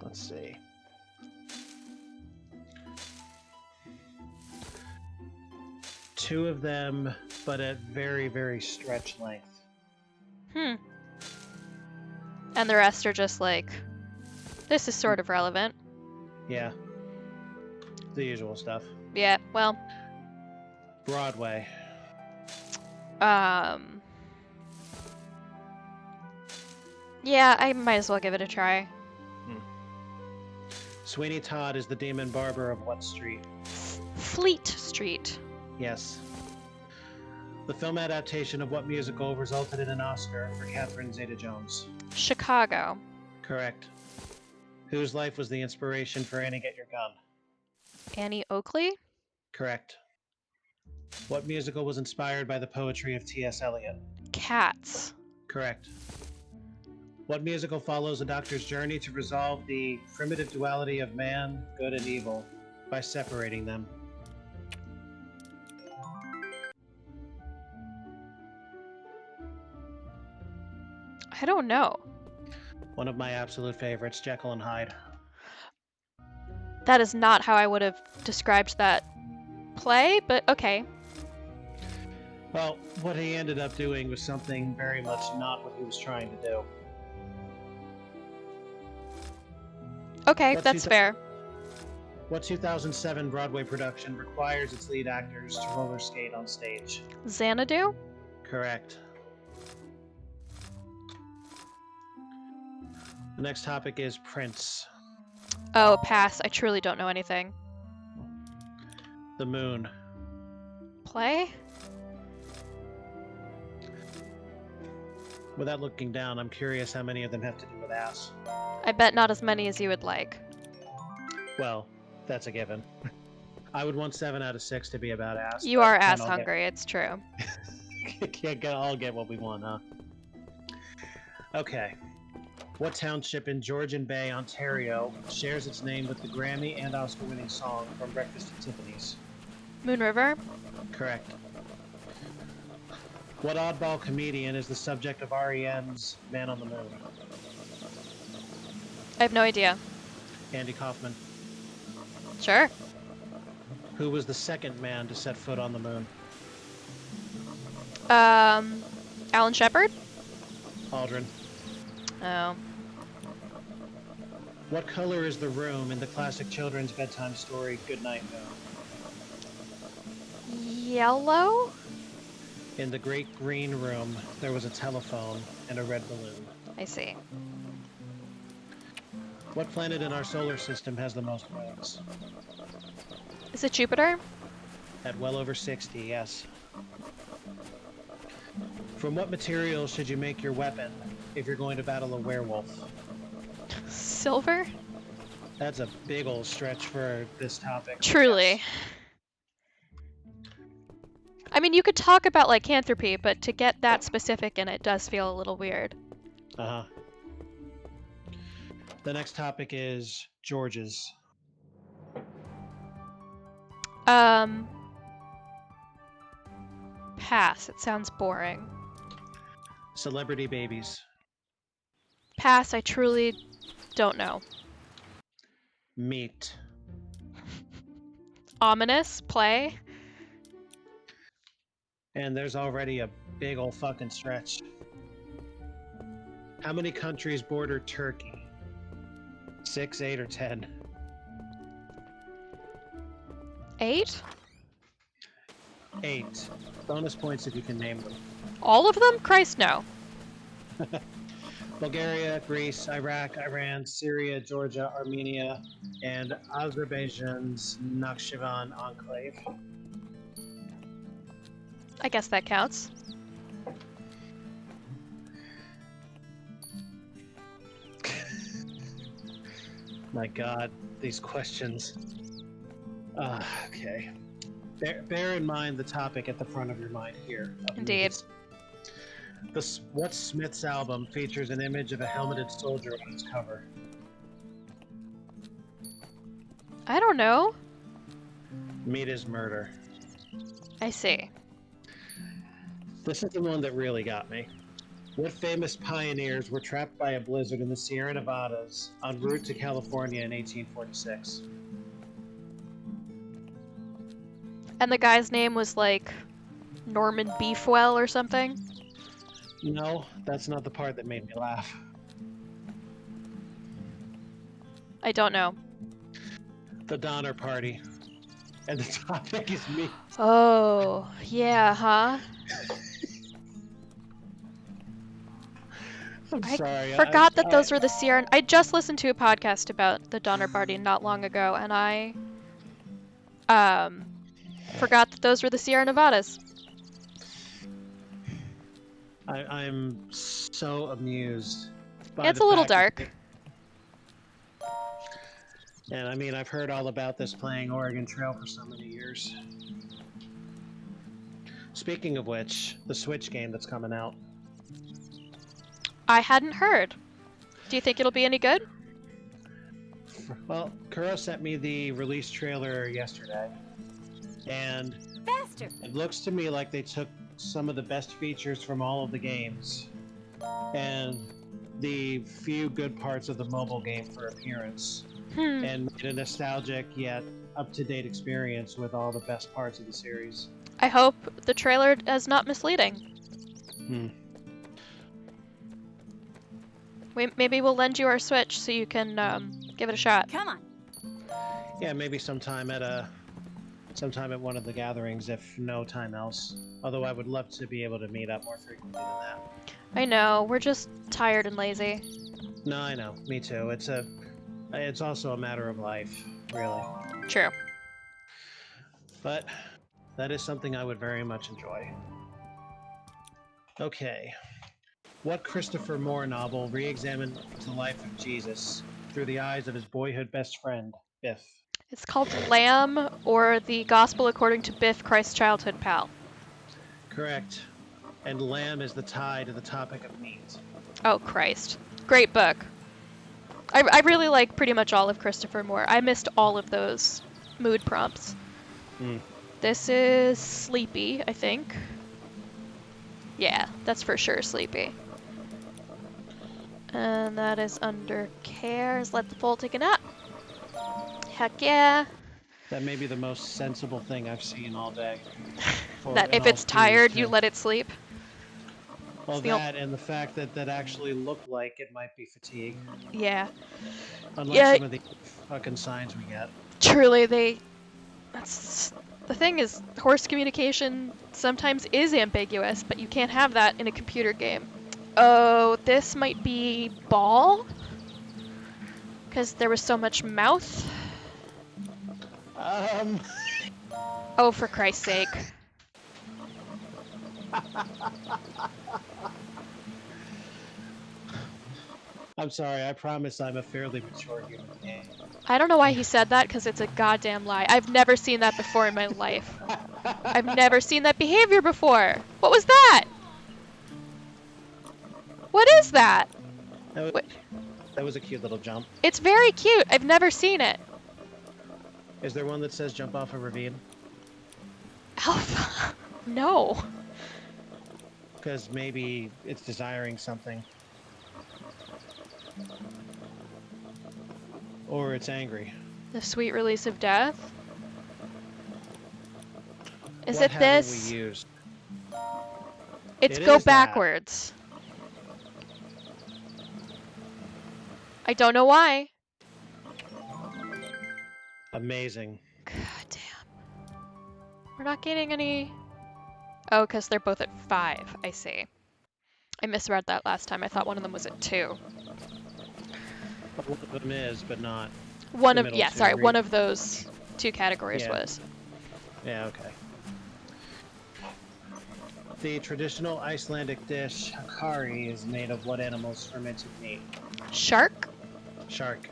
Let's see. Two of them, but at very, very stretch length. And the rest are just like, this is sort of relevant. Yeah. The usual stuff. Yeah, well. Broadway. Yeah, I might as well give it a try. Sweeney Todd is the demon barber of what street? Fleet Street. Yes. The film adaptation of what musical resulted in an Oscar for Catherine Zeta-Jones? Chicago. Correct. Whose life was the inspiration for Annie Get Your Gun? Annie Oakley? Correct. What musical was inspired by the poetry of T.S. Eliot? Cats. Correct. What musical follows a doctor's journey to resolve the primitive duality of man, good and evil, by separating them? I don't know. One of my absolute favorites, Jekyll and Hyde. That is not how I would have described that play, but okay. Well, what he ended up doing was something very much not what he was trying to do. Okay, that's fair. What 2007 Broadway production requires its lead actors to roller skate on stage? Xanadu? Correct. The next topic is Prince. Oh, pass. I truly don't know anything. The moon. Play? Without looking down, I'm curious how many of them have to do with ass. I bet not as many as you would like. Well, that's a given. I would want 7 out of 6 to be about ass. You are ass hungry, it's true. Can't all get what we want, huh? Okay. What township in Georgian Bay, Ontario, shares its name with the Grammy and Oscar-winning song from Breakfast at Tiffany's? Moon River? Correct. What oddball comedian is the subject of REM's Man on the Moon? I have no idea. Andy Kaufman. Sure. Who was the second man to set foot on the moon? Alan Shepard? Aldrin. Oh. What color is the room in the classic children's bedtime story Goodnight Moon? Yellow? In the great green room, there was a telephone and a red balloon. I see. What planet in our solar system has the most moons? Is it Jupiter? At well over 60, yes. From what material should you make your weapon if you're going to battle a werewolf? Silver? That's a big old stretch for this topic. Truly. Yes. I mean, you could talk about lycanthropy, but to get that specific in it does feel a little weird. Uh-huh. The next topic is George's. Pass. It sounds boring. Celebrity babies. Pass. I truly don't know. Meat. Ominous. Play. And there's already a big old fucking stretch. How many countries border Turkey? 6, 8, or 10? 8? 8. Bonus points if you can name them. All of them? Christ, no. Bulgaria, Greece, Iraq, Iran, Syria, Georgia, Armenia, and Azerbaijan's Nakhchivan enclave. I guess that counts. My God, these questions. Okay. Bear in mind the topic at the front of your mind here. Indeed. What Smith's album features an image of a helmeted soldier on its cover? I don't know. Meat is Murder. I see. This is the one that really got me. What famous pioneers were trapped by a blizzard in the Sierra Nevadas en route to California in 1846? And the guy's name was like Norman Beefwell or something? No, that's not the part that made me laugh. I don't know. The Donner Party. And the topic is meat. Oh, yeah, huh? I'm sorry. I forgot that those were the Sierra... I just listened to a podcast about the Donner Party not long ago, and I forgot that those were the Sierra Nevadas. I'm so amused. Yeah, it's a little dark. And I mean, I've heard all about this playing Oregon Trail for so many years. Speaking of which, the Switch game that's coming out. I hadn't heard. Do you think it'll be any good? Well, Kuro sent me the release trailer yesterday. And Faster! it looks to me like they took some of the best features from all of the games and the few good parts of the mobile game for appearance and made a nostalgic yet up-to-date experience with all the best parts of the series. I hope the trailer is not misleading. Maybe we'll lend you our Switch so you can give it a shot. Come on. Yeah, maybe sometime at one of the gatherings, if no time else. Although I would love to be able to meet up more frequently than that. I know, we're just tired and lazy. No, I know. Me too. It's also a matter of life, really. True. But that is something I would very much enjoy. Okay. What Christopher Moore novel re-examined the life of Jesus through the eyes of his boyhood best friend, Biff? It's called Lamb, or The Gospel According to Biff, Christ's Childhood Pal. Correct. And lamb is the tie to the topic of meat. Oh, Christ. Great book. I really like pretty much all of Christopher Moore. I missed all of those mood prompts. This is Sleepy, I think. Yeah, that's for sure Sleepy. And that is under cares. Let the foal take a nap. Heck yeah. That may be the most sensible thing I've seen all day. That if it's tired, you let it sleep. Well, that and the fact that that actually looked like it might be fatigue. Yeah. Unlike some of the fucking signs we get. Truly, that's the thing is, horse communication sometimes is ambiguous, but you can't have that in a computer game. Oh, this might be ball? Because there was so much mouth? Oh, for Christ's sake. I'm sorry, I promise I'm a fairly mature human being. I don't know why he said that, because it's a goddamn lie. I've never seen that before in my life. I've never seen that behavior before. What was that? What is that? That was a cute little jump. It's very cute. I've never seen it. Is there one that says jump off a ravine? Alpha? No. Because maybe it's desiring something. Or it's angry. The sweet release of death? Is What it this? haven't we used? It's It go is that. backwards. I don't know why. Amazing. God damn. We're not getting any... Oh, because they're both at 5. I see. I misread that last time. I thought one of them was at 2. One of them is, but not. One the of... middle Yeah, two. sorry. One of those 2 categories Yeah. was. Yeah, okay. The traditional Icelandic dish, hakari, is made of what animal's fermented meat? Shark? Shark.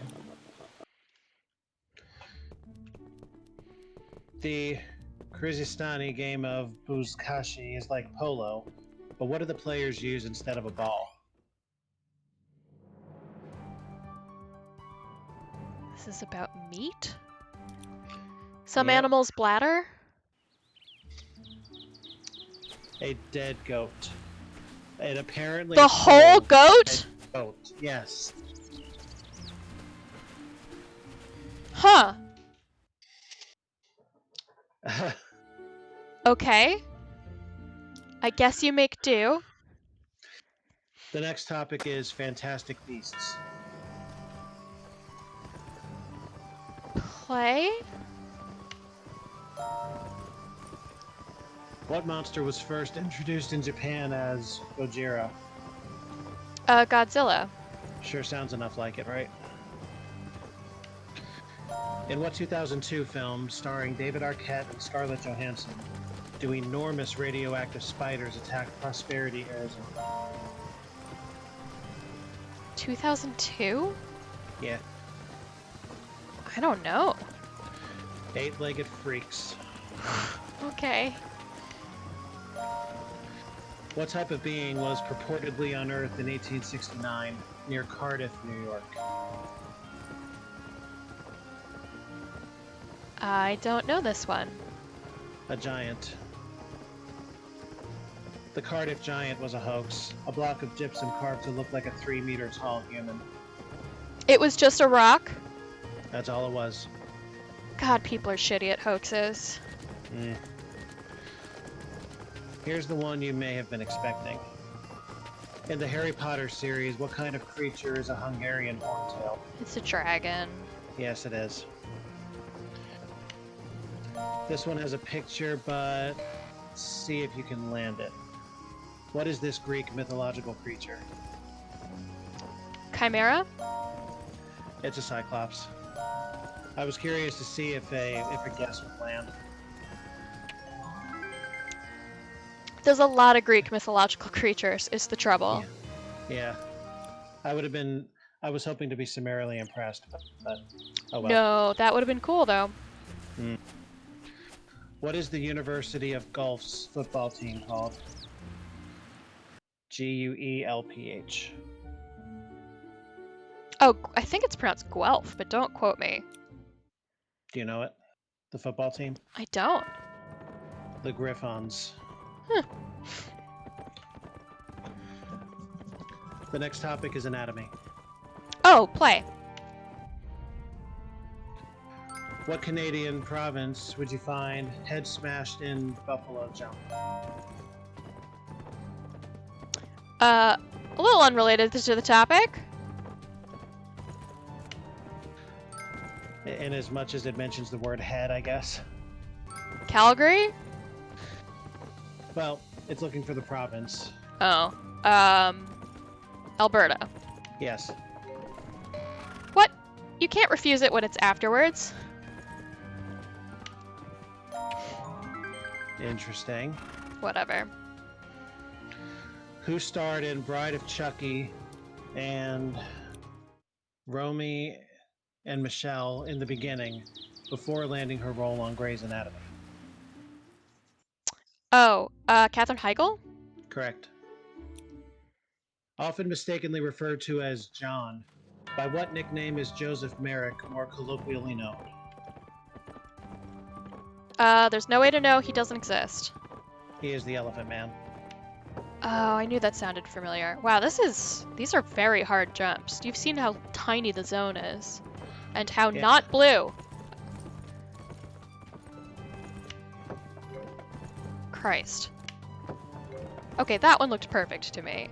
The Kyrgyzstani game of buzkashi is like polo, but what do the players use instead of a ball? This is about meat? Some Yep. animal's bladder? A dead goat. It apparently The whole killed goat? a goat. Yes. Huh. Okay. I guess you make do. The next topic is Fantastic Beasts. Play? What monster was first introduced in Japan as Gojira? Godzilla. Sure sounds enough like it, right? In what 2002 film, starring David Arquette and Scarlett Johansson, do enormous radioactive spiders attack Prosperity, Arizona? 2002? Yeah. I don't know. Eight-legged freaks. Okay. What type of being was purportedly unearthed in 1869 near Cardiff, New York? I don't know this one. A giant. The Cardiff giant was a hoax, a block of gypsum carved to look like a 3-meter-tall human. It was just a rock? That's all it was. God, people are shitty at hoaxes. Here's the one you may have been expecting. In the Harry Potter series, what kind of creature is a Hungarian horntail? It's a dragon. Yes, it is. This one has a picture, but see if you can land it. What is this Greek mythological creature? Chimera? It's a cyclops. I was curious to see if a guess would land. There's a lot of Greek mythological creatures, is the trouble. Yeah. I was hoping to be summarily impressed, but oh well. No, that would have been cool though. What is the University of Guelph's football team called? Guelph. Oh, I think it's pronounced Guelph, but don't quote me. Do you know it? The football team? I don't. The Griffons. Huh. The next topic is anatomy. Oh, play. What Canadian province would you find head smashed in buffalo jump? A little unrelated to the topic. In as much as it mentions the word head, I guess. Calgary? Well, it's looking for the province. Oh. Alberta. Yes. What? You can't refuse it when it's afterwards. Interesting. Whatever. Who starred in Bride of Chucky and Romy and Michelle in the beginning before landing her role on Grey's Anatomy? Oh, Katherine Heigl? Correct. Often mistakenly referred to as John, by what nickname is Joseph Merrick more colloquially known? There's no way to know he doesn't exist. He is the Elephant Man. Oh, I knew that sounded familiar. Wow, these are very hard jumps. You've seen how tiny the zone is. And how not blue. Christ. Okay, that one looked perfect to me.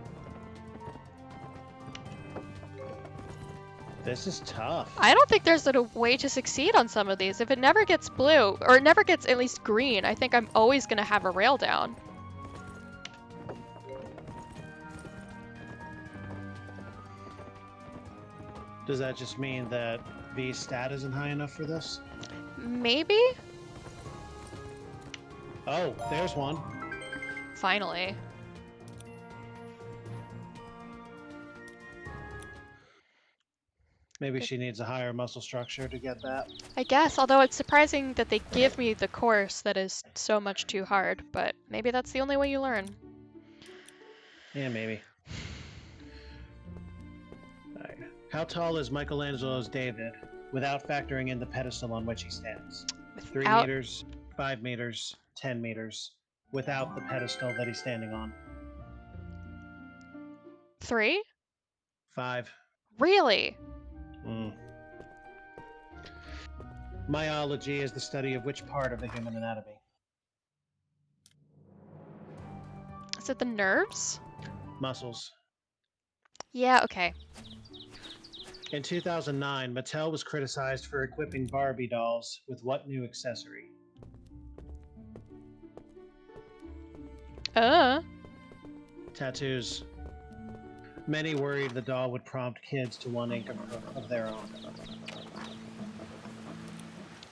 This is tough. I don't think there's a way to succeed on some of these. If it never gets blue, or it never gets at least green, I think I'm always going to have a rail down. Does that just mean that V's stat isn't high enough for this? Maybe? Oh, there's one. Finally. Maybe she needs a higher muscle structure to get that. I guess, although it's surprising that they give me the course that is so much too hard, but maybe that's the only way you learn. Yeah, maybe. Alright. How tall is Michelangelo's David without factoring in the pedestal on which he stands? 3 meters, 5 meters, 10 meters, without the pedestal that he's standing on. 3? 5. Really? Myology is the study of which part of the human anatomy? Is it the nerves? Muscles. Yeah, okay. In 2009, Mattel was criticized for equipping Barbie dolls with what new accessory? Tattoos. Many worried the doll would prompt kids to want ink of their own.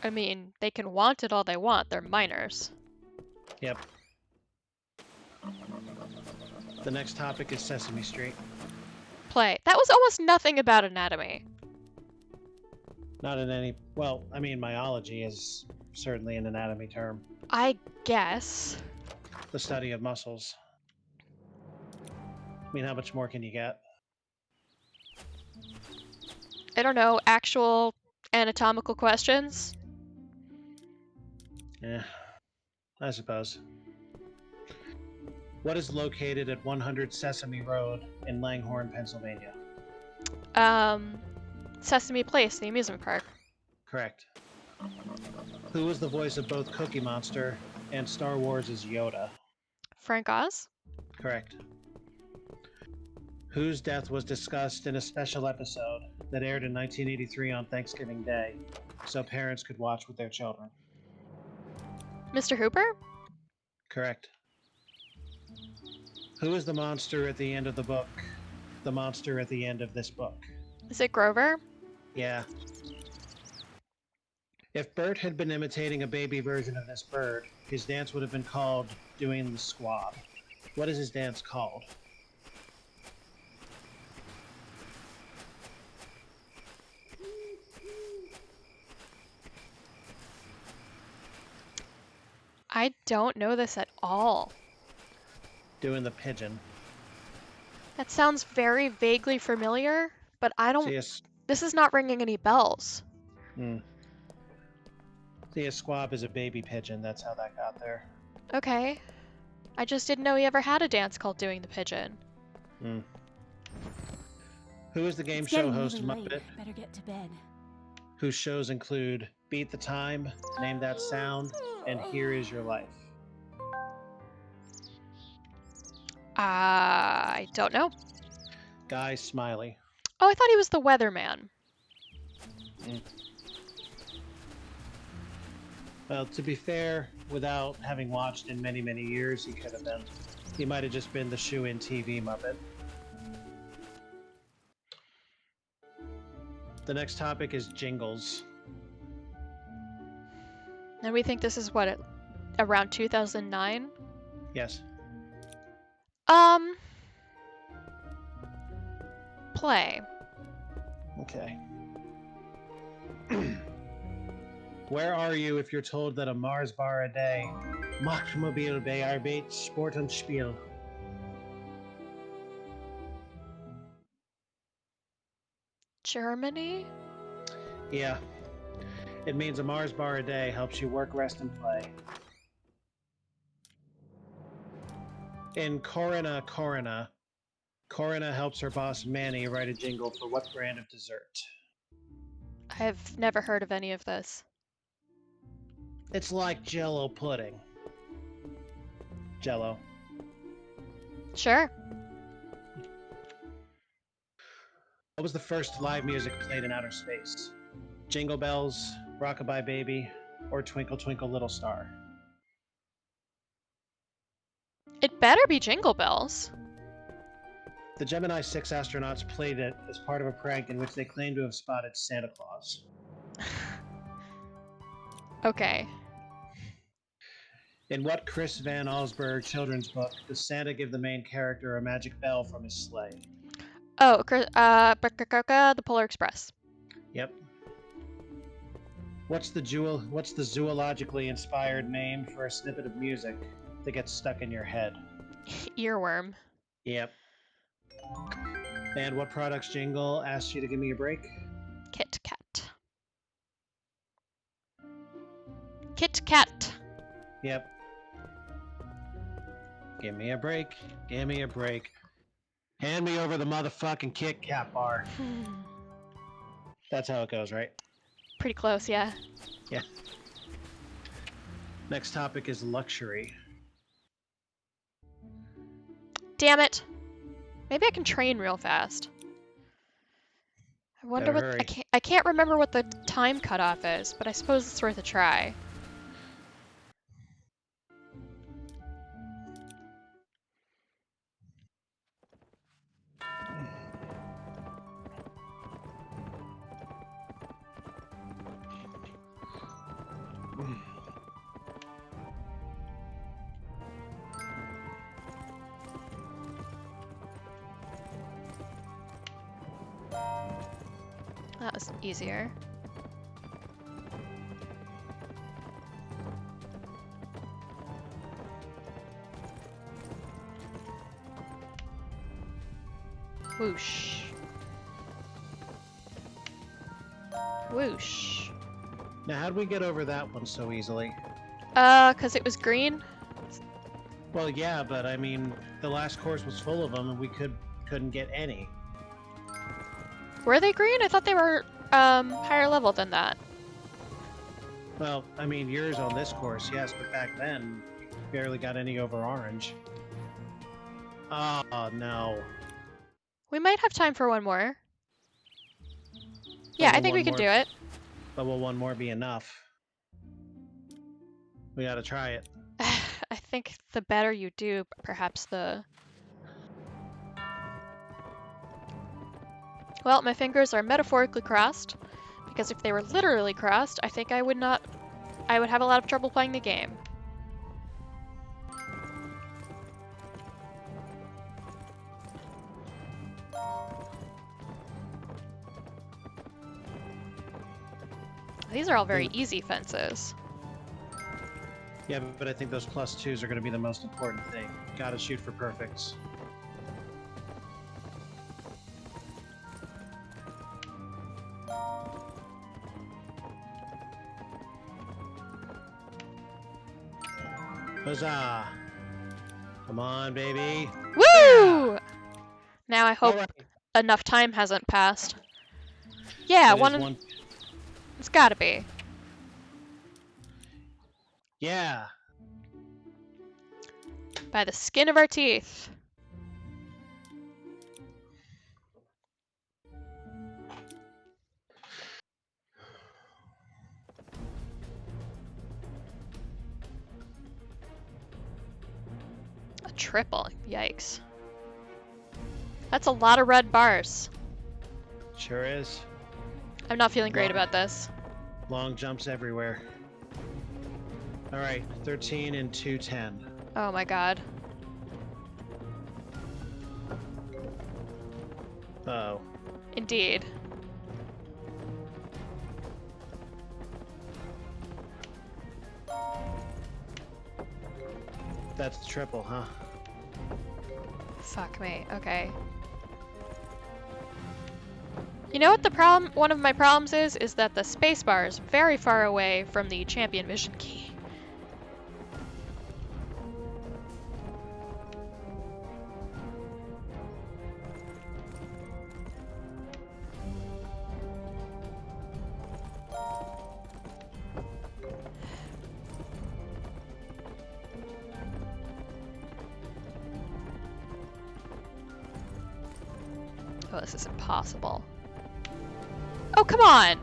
I mean, they can want it all they want. They're minors. Yep. The next topic is Sesame Street. Play. That was almost nothing about anatomy. Not in any... Well, I mean, myology is certainly an anatomy term. I guess. The study of muscles. I mean, how much more can you get? I don't know, actual anatomical questions? Yeah, I suppose. What is located at 100 Sesame Road in Langhorne, Pennsylvania? Sesame Place, the amusement park. Correct. Who was the voice of both Cookie Monster and Star Wars' Yoda? Frank Oz? Correct. Whose death was discussed in a special episode that aired in 1983 on Thanksgiving Day, so parents could watch with their children? Mr. Hooper? Correct. Who is the monster at the end of the book? The monster at the end of this book? Is it Grover? Yeah. If Bert had been imitating a baby version of this bird, his dance would have been called doing the squab. What is his dance called? I don't know this at all. Doing the pigeon. That sounds very vaguely familiar, but I don't... This is not ringing any bells. See, a squab is a baby pigeon. That's how that got there. Okay. I just didn't know he ever had a dance called Doing the Pigeon. Who is the game show host really Muppet? late. Better get to bed. Whose shows include Beat the Time, Name That Sound, and Here Is Your Life? I don't know. Guy Smiley. Oh, I thought he was the weatherman. Well, to be fair, without having watched in many, many years, he could have been. He might have just been the shoe-in TV Muppet. The next topic is jingles. And we think this is what, around 2009? Yes. Play. Okay. Where are you if you're told that a Mars bar a day, Machmobil bearbeit Sport und Spiel? Germany? Yeah. It means a Mars bar a day helps you work, rest, and play. In Corina, Corina helps her boss Manny write a jingle for what brand of dessert? I've never heard of any of this. It's like Jell-O pudding. Jell-O. Sure. What was the first live music played in outer space? Jingle Bells, Rockabye Baby, or Twinkle Twinkle Little Star? It better be Jingle Bells. The Gemini 6 astronauts played it as part of a prank in which they claimed to have spotted Santa Claus. Okay. In what Chris Van Allsburg children's book does Santa give the main character a magic bell from his sleigh? Oh, the Polar Express. Yep. What's the zoologically inspired name for a snippet of music that gets stuck in your head? Earworm. Yep. And what product's jingle asks you to give me a break? Kit Kat. Kit Kat. Yep. Give me a break. Give me a break. Hand me over the motherfucking Kit Kat bar. That's how it goes, right? Pretty close, yeah. Yeah. Next topic is luxury. Damn it. Maybe I can train real fast. I wonder Better what hurry. I can't remember what the time cutoff is, but I suppose it's worth a try. That was easier. Whoosh. Whoosh. Now, how'd we get over that one so easily? 'Cause it was green? Well, yeah, but I mean, the last course was full of them, and we couldn't get any. Were they green? I thought they were, higher level than that. Well, I mean, yours on this course, yes, but back then, barely got any over orange. Oh, no. We might have time for one more. Yeah, I think we can do it. But will one more be enough? We gotta try it. I think the better you do, perhaps the... Well, my fingers are metaphorically crossed, because if they were literally crossed, I think I would have a lot of trouble playing the game. These are all very easy fences. Yeah, but I think those +2s are going to be the most important thing. Gotta shoot for perfects. Huzzah! Come on, baby! Woo! Now I hope Alright. enough time hasn't passed. Yeah, It is one... It's gotta be. Yeah! By the skin of our teeth. A triple. Yikes. That's a lot of red bars. Sure is. I'm not feeling great about this. Long jumps everywhere. Alright, 13 and 210. Oh my god. Uh-oh. Indeed. That's the triple, huh? Fuck me. Okay. You know what the problem? One of my problems is that the spacebar is very far away from the champion mission key. Oh, this is impossible. Oh, come on!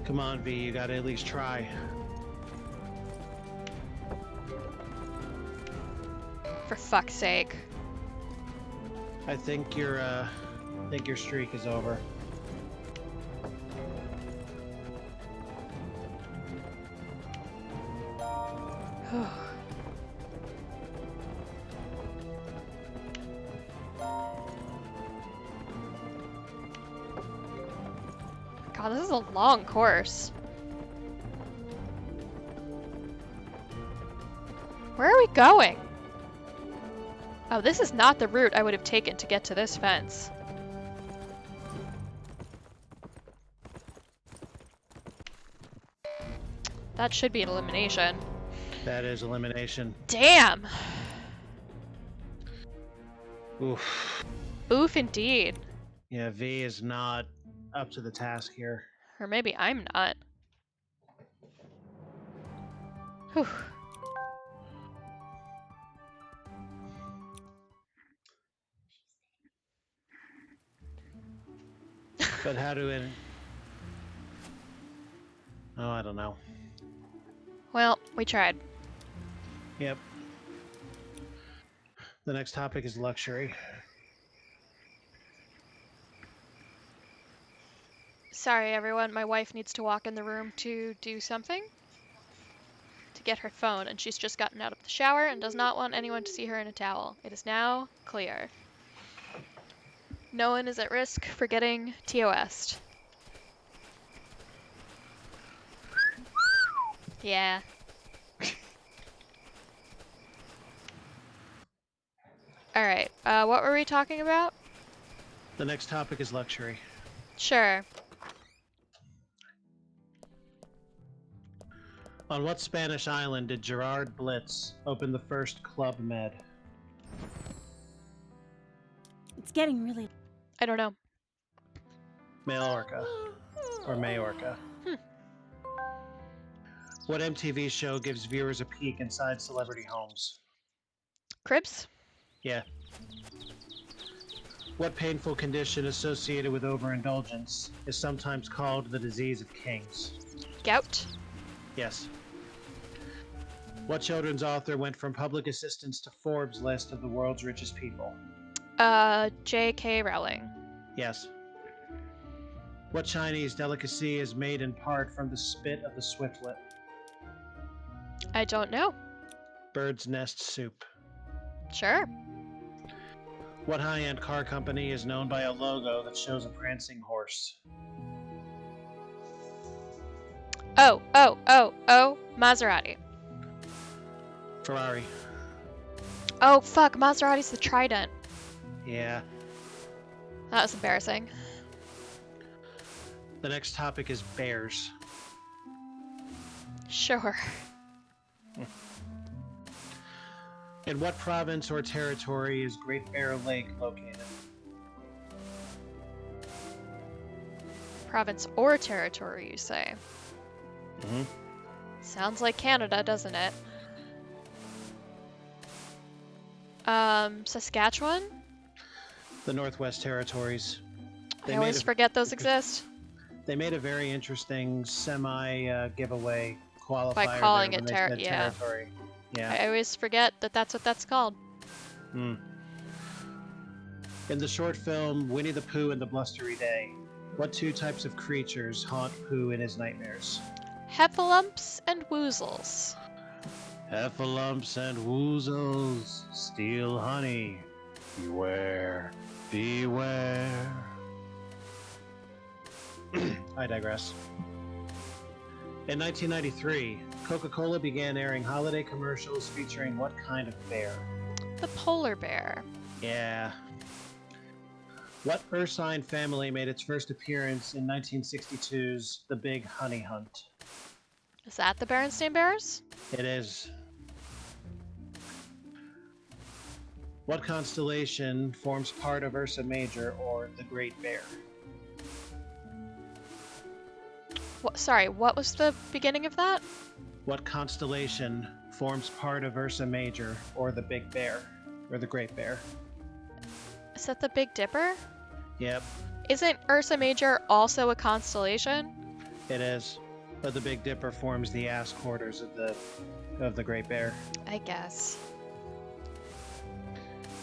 Come on, V, you gotta at least try. For fuck's sake. I think your streak is over. God, this is a long course. Where are we going? Oh, this is not the route I would have taken to get to this fence. That should be an elimination. That is elimination. Damn! Oof. Oof indeed. Yeah, V is not up to the task here. Or maybe I'm not. Whew. But how do it... Oh, I don't know. Well, we tried. Yep. The next topic is luxury. Sorry, everyone. My wife needs to walk in the room to do something. To get her phone, and she's just gotten out of the shower and does not want anyone to see her in a towel. It is now clear. No one is at risk for getting TOS'd. Yeah. Alright, what were we talking about? The next topic is luxury. Sure. On what Spanish island did Gerard Blitz open the first Club Med? It's getting really... I don't know. Majorca. Or Majorca. What MTV show gives viewers a peek inside celebrity homes? Cribs? Yeah. What painful condition associated with overindulgence is sometimes called the disease of kings? Gout? Yes. What children's author went from public assistance to Forbes' list of the world's richest people? J.K. Rowling. Yes. What Chinese delicacy is made in part from the spit of the swiftlet? I don't know. Bird's nest soup. Sure. What high-end car company is known by a logo that shows a prancing horse? Oh, Maserati. Ferrari. Oh, fuck, Maserati's the Trident. Yeah. That was embarrassing. The next topic is bears. Sure. In what province or territory is Great Bear Lake located? Province or territory, you say? Mm-hmm. Sounds like Canada, doesn't it? Saskatchewan? The Northwest Territories. I always forget those exist. They made a very interesting semi-giveaway qualifier By calling there it when they said territory. Yeah. I always forget that that's what that's called. Hmm. In the short film Winnie the Pooh and the Blustery Day, what two types of creatures haunt Pooh in his nightmares? Heffalumps and woozles. Heffalumps and woozles steal honey. Beware, beware. I digress. In 1993, Coca-Cola began airing holiday commercials featuring what kind of bear? The polar bear. Yeah. What ursine family made its first appearance in 1962's The Big Honey Hunt? Is that the Berenstain Bears? It is. What constellation forms part of Ursa Major, or the Great Bear? Sorry, what was the beginning of that? What constellation forms part of Ursa Major, or the Big Bear, or the Great Bear? Is that the Big Dipper? Yep, Isn't Ursa Major also a constellation? it is. But the Big Dipper forms the ass quarters of the Great Bear. I guess.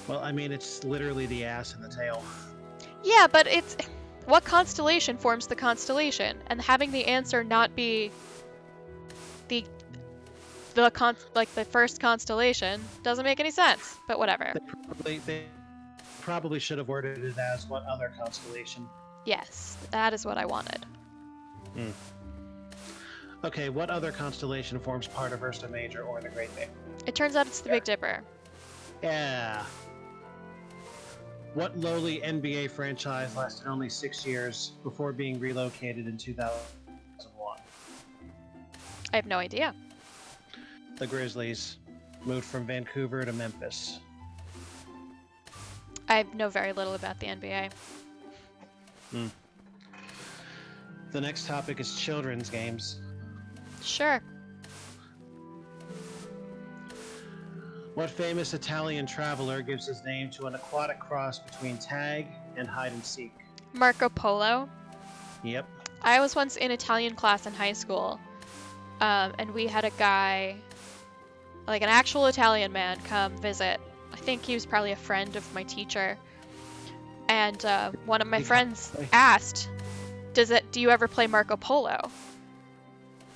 Well, I mean, it's literally the ass and the tail. Yeah, but it's... What constellation forms the constellation? And having the answer not be the first constellation doesn't make any sense. But whatever. They probably should have worded it as what other constellation. Yes, that is what I wanted. Hmm. Okay, what other constellation forms part of Ursa Major or the Great Bear? It turns out it's the Big Dipper. Yeah. What lowly NBA franchise lasted only 6 years before being relocated in 2001? I have no idea. The Grizzlies moved from Vancouver to Memphis. I know very little about the NBA. Hmm. The next topic is children's games. Sure. What famous Italian traveler gives his name to an aquatic cross between tag and hide and seek? Marco Polo. Yep. I was once in Italian class in high school, and we had a guy, like an actual Italian man, come visit. I think he was probably a friend of my teacher. And one of my friends asked, do you ever play Marco Polo?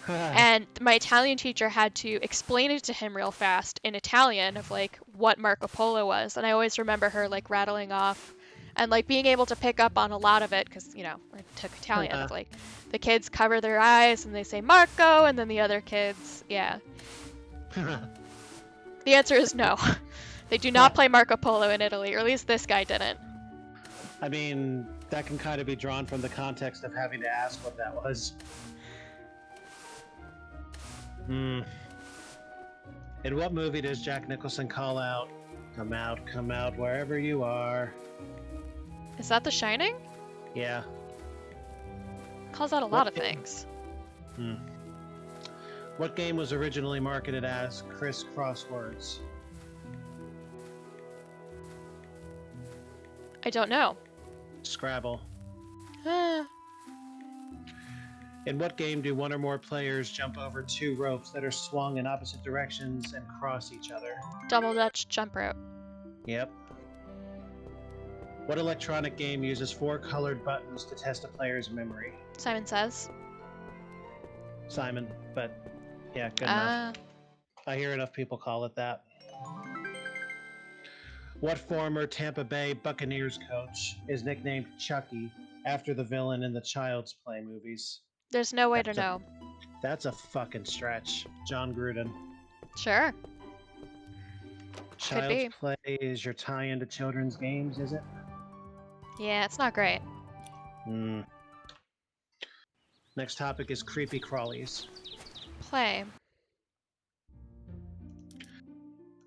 And my Italian teacher had to explain it to him real fast in Italian of like what Marco Polo was. And I always remember her like rattling off and like being able to pick up on a lot of it because, you know, I took Italian. Of, like the kids cover their eyes and they say Marco, and then the other kids, yeah. The answer is no. They do not play Marco Polo in Italy, or at least this guy didn't. I mean, that can kind of be drawn from the context of having to ask what that was. In what movie does Jack Nicholson call out, come out, wherever you are"? Is that The Shining? Yeah. Calls out a lot of things. What game was originally marketed as Criss Crosswords? I don't know. Scrabble. Ah, In what game do one or more players jump over two ropes that are swung in opposite directions and cross each other? double Dutch jump rope. Yep. What electronic game uses 4 colored buttons to test a player's memory? Simon Says. Simon, but yeah, good enough. I hear enough people call it that. What former Tampa Bay Buccaneers coach is nicknamed Chucky after the villain in the Child's Play movies? There's no way to know. That's a fucking stretch. John Gruden. Sure. Child's Play is your tie into children's games, is it? Yeah, it's not great. Next topic is creepy crawlies. Play.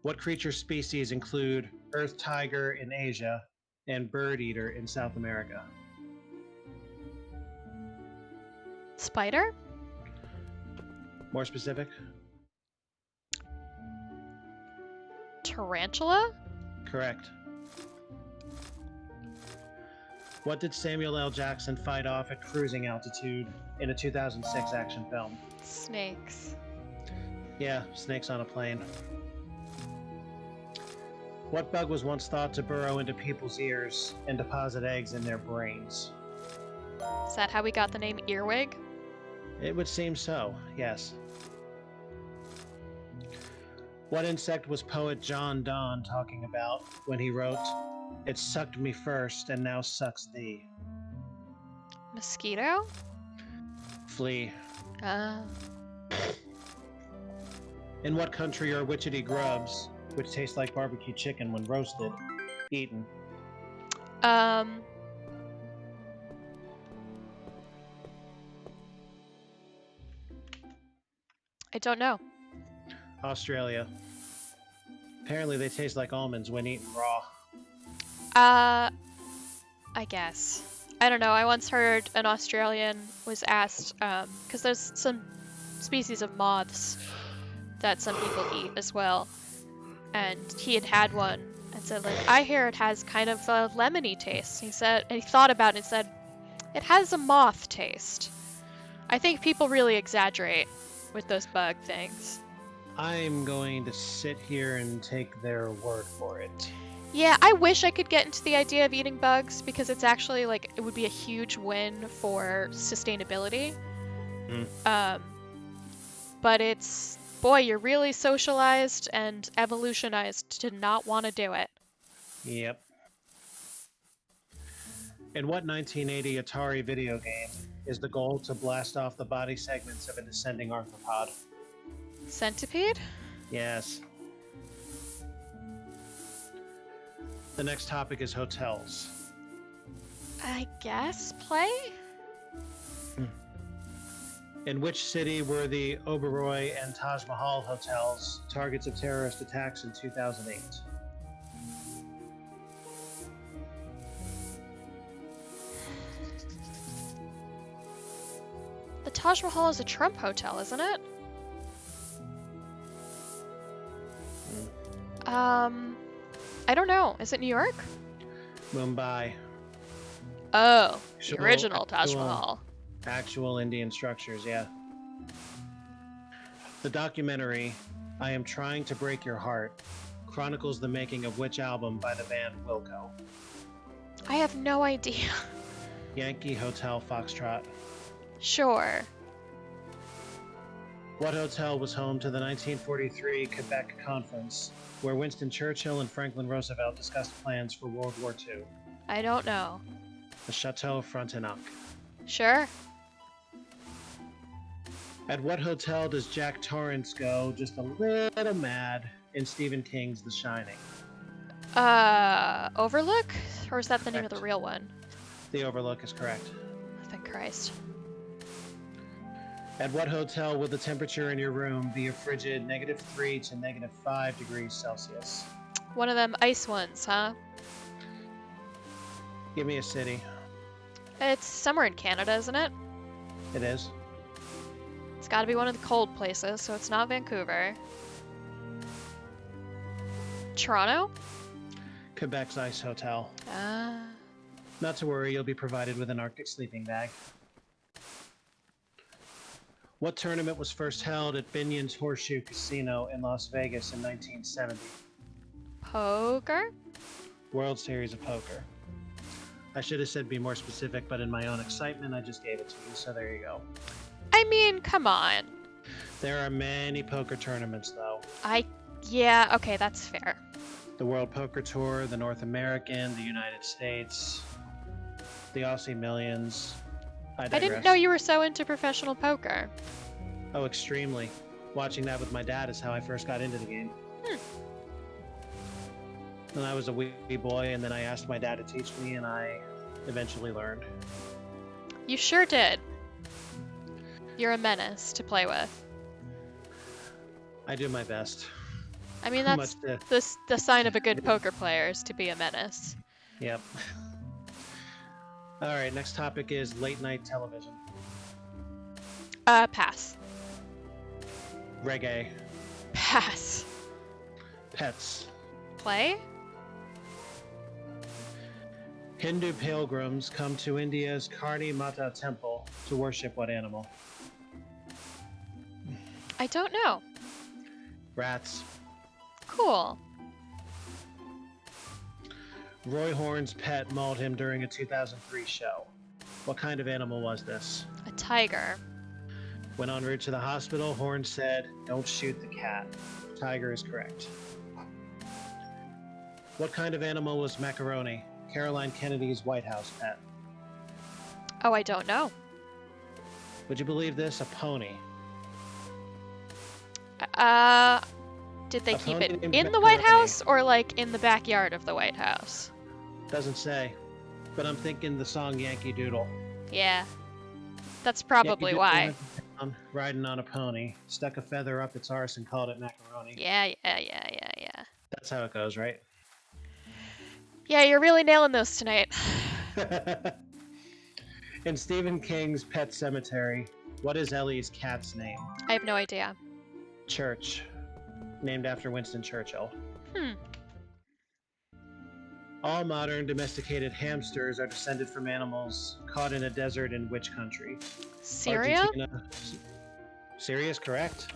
What creature species include earth tiger in Asia and bird eater in South America? Spider? More specific? Tarantula? Correct. What did Samuel L. Jackson fight off at cruising altitude in a 2006 action film? Snakes. Yeah, snakes on a plane. What bug was once thought to burrow into people's ears and deposit eggs in their brains? Is that how we got the name Earwig? It would seem so, yes. What insect was poet John Donne talking about when he wrote, "It sucked me first and now sucks thee"? Mosquito? Flea. Ah. In what country are witchetty grubs, which taste like barbecue chicken when roasted, eaten? I don't know. Australia. Apparently they taste like almonds when eaten raw. I guess. I don't know. I once heard an Australian was asked, because there's some species of moths that some people eat as well, and he had one and said, like, I hear it has kind of a lemony taste. He said, and he thought about it and said, it has a moth taste. I think people really exaggerate with those bug things. I'm going to sit here and take their word for it. Yeah, I wish I could get into the idea of eating bugs because it's actually like it would be a huge win for sustainability. But it's, boy, you're really socialized and evolutionized to not want to do it. Yep. In what 1980 Atari video game is the goal to blast off the body segments of a descending arthropod? Centipede? Yes. The next topic is hotels. I guess play? In which city were the Oberoi and Taj Mahal hotels targets of terrorist attacks in 2008? The Taj Mahal is a Trump hotel, isn't it? I don't know. Is it New York? Mumbai. Oh, the original Taj Mahal. Actual Indian structures, yeah. The documentary, I Am Trying to Break Your Heart, chronicles the making of which album by the band Wilco? I have no idea. Yankee Hotel Foxtrot. Sure. What hotel was home to the 1943 Quebec Conference, where Winston Churchill and Franklin Roosevelt discussed plans for World War II? I don't know. The Chateau Frontenac. Sure. At what hotel does Jack Torrance go just a little mad in Stephen King's The Shining? Overlook? Or is that the name of the real one? The Overlook is correct. Thank Christ. At what hotel will the temperature in your room be a frigid -3 to -5 degrees Celsius? One of them ice ones, huh? Give me a city. It's somewhere in Canada, isn't it? It is. It's gotta be one of the cold places, so it's not Vancouver. Toronto? Quebec's Ice Hotel. Ah. Not to worry, you'll be provided with an Arctic sleeping bag. What tournament was first held at Binion's Horseshoe Casino in Las Vegas in 1970? Poker? World Series of Poker. I should have said be more specific, but in my own excitement, I just gave it to you, so there you go. I mean, come on. There are many poker tournaments, though. Yeah, okay, that's fair. The World Poker Tour, the North American, the United States, the Aussie Millions. I digress. I didn't know you were so into professional poker. Oh, extremely. Watching that with my dad is how I first got into the game. When I was a wee boy, and then I asked my dad to teach me, and I eventually learned. You sure did. You're a menace to play with. I do my best. I mean, that's the sign of a good poker player is to be a menace. Yep. All right, next topic is late night television. Pass. Reggae. Pass. Petz. Play? Hindu pilgrims come to India's Karni Mata temple to worship what animal? I don't know. Rats. Cool. Roy Horn's pet mauled him during a 2003 show. What kind of animal was this? A tiger. When en route to the hospital, Horn said, "Don't shoot the cat." Tiger is correct. What kind of animal was Macaroni, Caroline Kennedy's White House pet? Oh, I don't know. Would you believe this? A pony. Did they A keep pony it named in the White Macaroni. House or like in the backyard of the White House? Doesn't say. But I'm thinking the song Yankee Doodle. Yeah. That's probably Yankee why. Doodle went to town, riding on a pony, stuck a feather up its arse and called it macaroni. Yeah. That's how it goes, right? Yeah, you're really nailing those tonight. In Stephen King's Pet Cemetery, what is Ellie's cat's name? I have no idea. Church. Named after Winston Churchill. All modern domesticated hamsters are descended from animals caught in a desert in which country? Syria? Argentina. Syria is correct.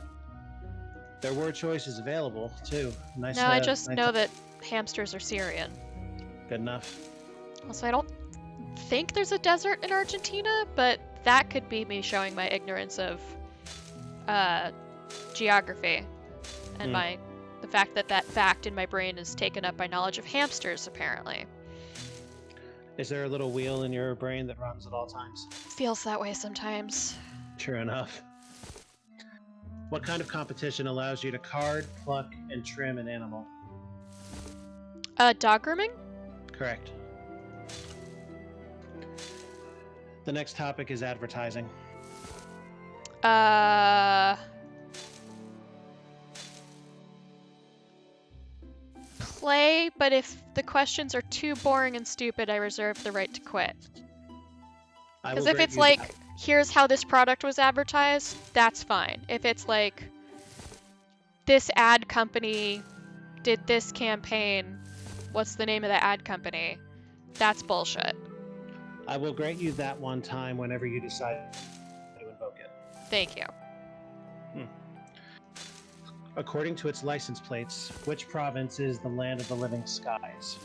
There were choices available, too. No, I just know that hamsters are Syrian. Good enough. Also, I don't think there's a desert in Argentina, but that could be me showing my ignorance of geography and the fact that that fact in my brain is taken up by knowledge of hamsters, apparently. Is there a little wheel in your brain that runs at all times? Feels that way sometimes. True enough. What kind of competition allows you to card, pluck, and trim an animal? Dog grooming? Correct. The next topic is advertising. Play, but if the questions are too boring and stupid, I reserve the right to quit. Because if it's like, here's how this product was advertised, that's fine. If it's like, this ad company did this campaign, what's the name of the ad company? That's bullshit. I will grant you that one time whenever you decide to invoke it. Thank you. According to its license plates, which province is the land of the living skies?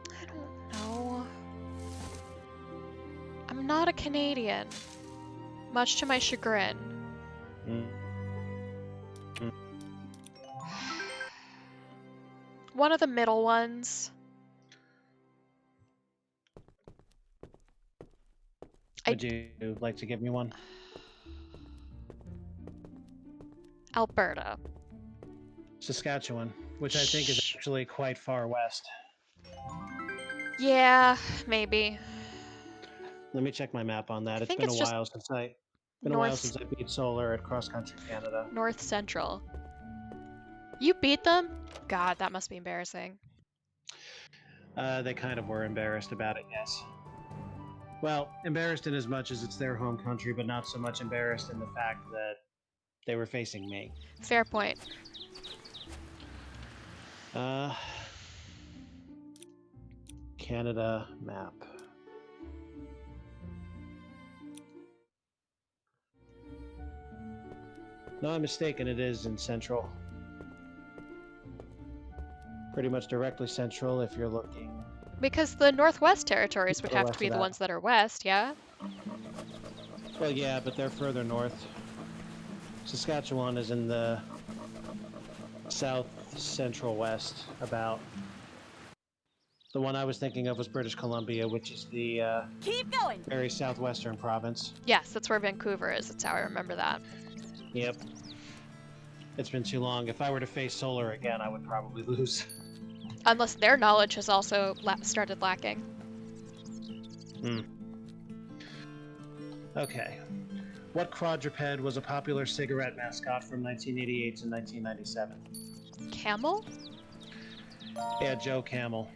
I don't know. I'm not a Canadian, much to my chagrin. One of the middle ones. Would you like to give me one? Alberta. Saskatchewan, which I think is actually quite far west. Yeah, maybe. Let me check my map on that. It's think been it's a just while since I beat Solar at Cross Country Canada. North Central. You beat them? God, that must be embarrassing. They kind of were embarrassed about it, yes. Well, embarrassed in as much as it's their home country, but not so much embarrassed in the fact that they were facing me. Fair point. Canada map. No, I'm mistaken. It is in central. Pretty much directly central if you're looking. Because the Northwest Territories would To the have west to be of the that. ones that are west, yeah? Well, yeah, but they're further north. Saskatchewan is in the south central west, about. The one I was thinking of was British Columbia, which is the Keep going! very southwestern province. Yes, that's where Vancouver is. That's how I remember that. Yep. It's been too long. If I were to face solar again, I would probably lose. Unless their knowledge has also started lacking. Okay. What quadruped was a popular cigarette mascot from 1988 to 1997? Camel? Yeah, Joe Camel.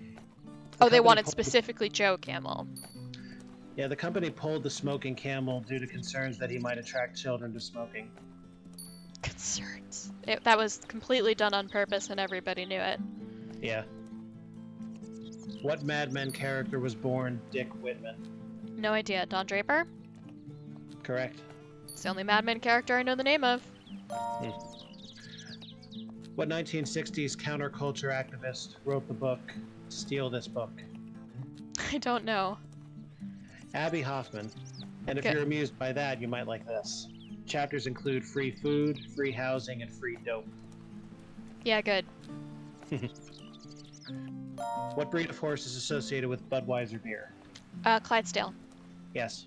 Oh, they company wanted pulled- specifically Joe Camel. Yeah, the company pulled the smoking camel due to concerns that he might attract children to smoking. Concerns. That was completely done on purpose and everybody knew it. Yeah. What Mad Men character was born Dick Whitman? No idea. Don Draper? Correct. It's the only Mad Men character I know the name of. What 1960s counterculture activist wrote the book Steal This Book? I don't know. Abby Hoffman. And if Okay. you're amused by that, you might like this. Chapters include free food, free housing, and free dope. Yeah, good. What breed of horse is associated with Budweiser beer? Clydesdale. Yes.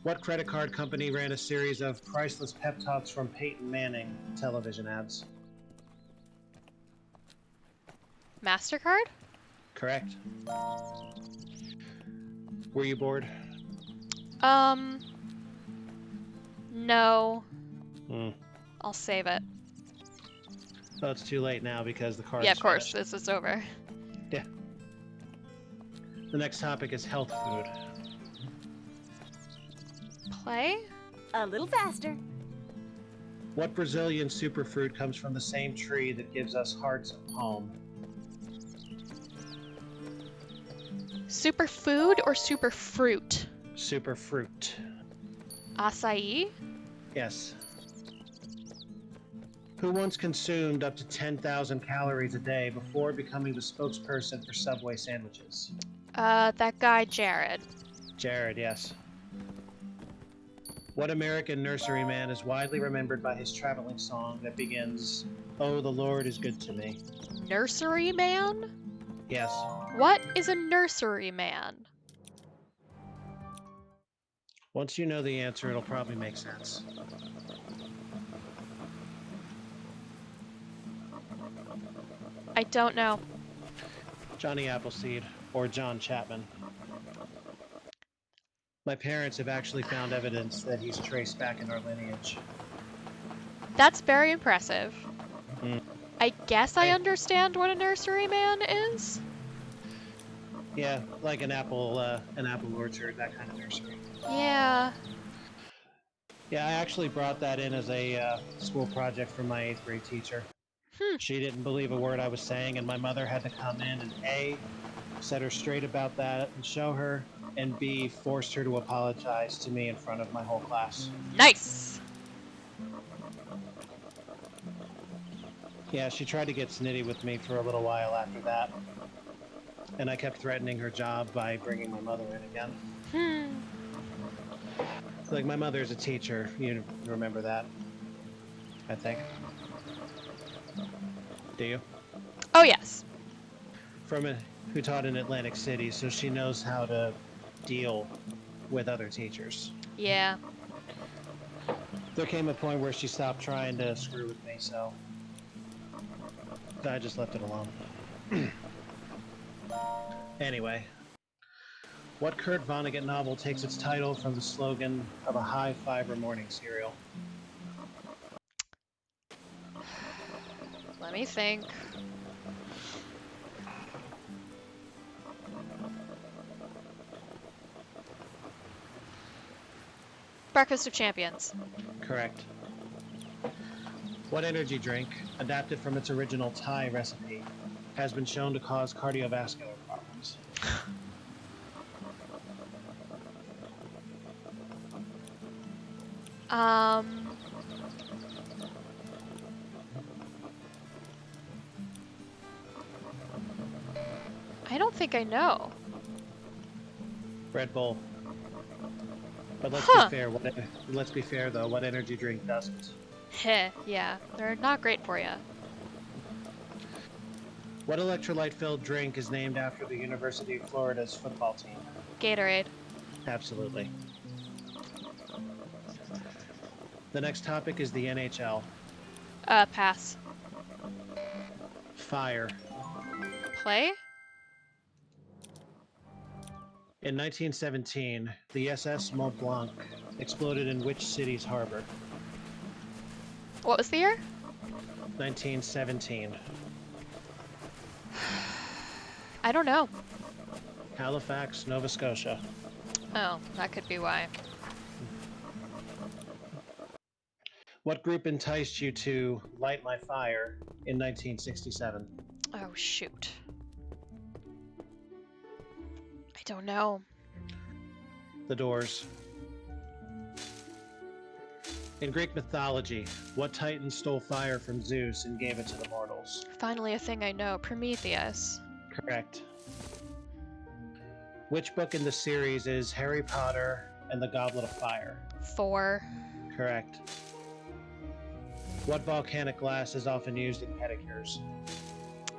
What credit card company ran a series of priceless pep talks from Peyton Manning television ads? MasterCard? Correct. Were you bored? No. Hmm. I'll save it. Well, it's too late now because the card Yeah, is of course. finished. This is over. Yeah. The next topic is health food. Play? A little faster. What Brazilian superfruit comes from the same tree that gives us hearts of home? Superfood or superfruit? Superfruit. Acai? Yes. Who once consumed up to 10,000 calories a day before becoming the spokesperson for Subway sandwiches? That guy Jared. Jared, yes. What American nurseryman is widely remembered by his traveling song that begins, "Oh, the Lord is good to me"? Nursery man? Yes. What is a nursery man? Once you know the answer, it'll probably make sense. I don't know. Johnny Appleseed, or John Chapman. My parents have actually found evidence that he's traced back in our lineage. That's very impressive. Mm. I guess I Hey. understand what a nursery man is. Yeah, like an apple orchard, that kind of nursery. Yeah. Yeah, I actually brought that in as a school project from my 8th grade teacher. She didn't believe a word I was saying, and my mother had to come in and A, set her straight about that and show her, and B, forced her to apologize to me in front of my whole class. Nice. Yeah, she tried to get snitty with me for a little while after that. And I kept threatening her job by bringing my mother in again. Like, my mother's a teacher. You remember that, I think. Do you? Oh, yes. Who taught in Atlantic City, so she knows how to deal with other teachers. Yeah. There came a point where she stopped trying to screw with me, so I just left it alone. Anyway, what Kurt Vonnegut novel takes its title from the slogan of a high-fiber morning cereal? Let me think. Breakfast of Champions. Correct. What energy drink, adapted from its original Thai recipe, has been shown to cause cardiovascular problems? I don't think I know. Red Bull. But let's be fair. Let's be fair though. What energy drink doesn't? Heh, yeah, they're not great for you. What electrolyte-filled drink is named after the University of Florida's football team? Gatorade. Absolutely. The next topic is the NHL. Pass. Fire. Play? In 1917, the SS Mont Blanc exploded in which city's harbor? What was the year? 1917. I don't know. Halifax, Nova Scotia. Oh, that could be why. What group enticed you to Light My Fire in 1967? Oh, shoot. I don't know. The Doors. In Greek mythology, what titan stole fire from Zeus and gave it to the mortals? Finally a thing I know. Prometheus. Correct. Which book in the series is Harry Potter and the Goblet of Fire? 4. Correct. What volcanic glass is often used in pedicures?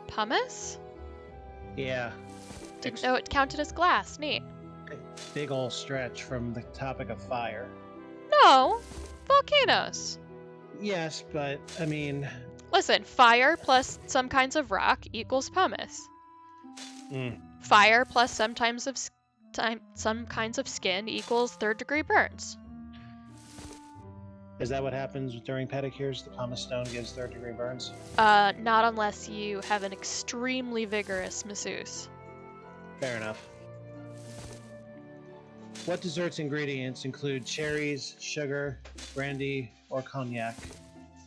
Pumice? Yeah. Didn't know it counted as glass. Neat. Big ol' stretch from the topic of fire. No! Volcanoes. Yes, but, I mean... Listen, fire plus some kinds of rock equals pumice. Fire plus some kinds of skin equals third-degree burns. Is that what happens during pedicures? The pumice stone gives third-degree burns? Not unless you have an extremely vigorous masseuse. Fair enough. What dessert's ingredients include cherries, sugar, brandy, or cognac,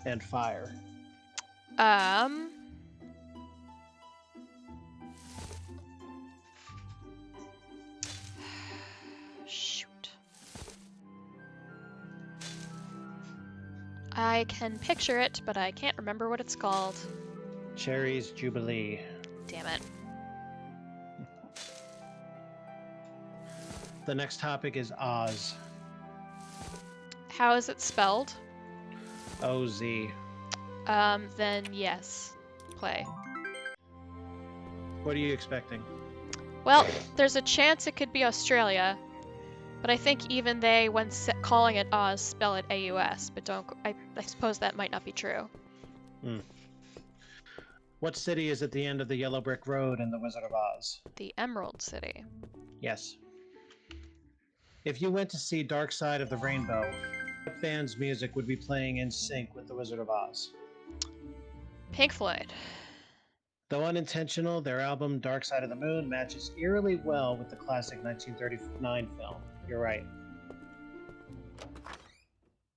and fire? Shoot. I can picture it, but I can't remember what it's called. Cherries Jubilee. Damn it. The next topic is Oz. How is it spelled? O-Z. Then yes. Play. What are you expecting? Well, there's a chance it could be Australia, but I think even they, when calling it Oz, spell it A-U-S, but I suppose that might not be true. What city is at the end of the Yellow Brick Road in The Wizard of Oz? The Emerald City. Yes. If you went to see Dark Side of the Rainbow, what band's music would be playing in sync with The Wizard of Oz? Pink Floyd. Though unintentional, their album Dark Side of the Moon matches eerily well with the classic 1939 film. You're right.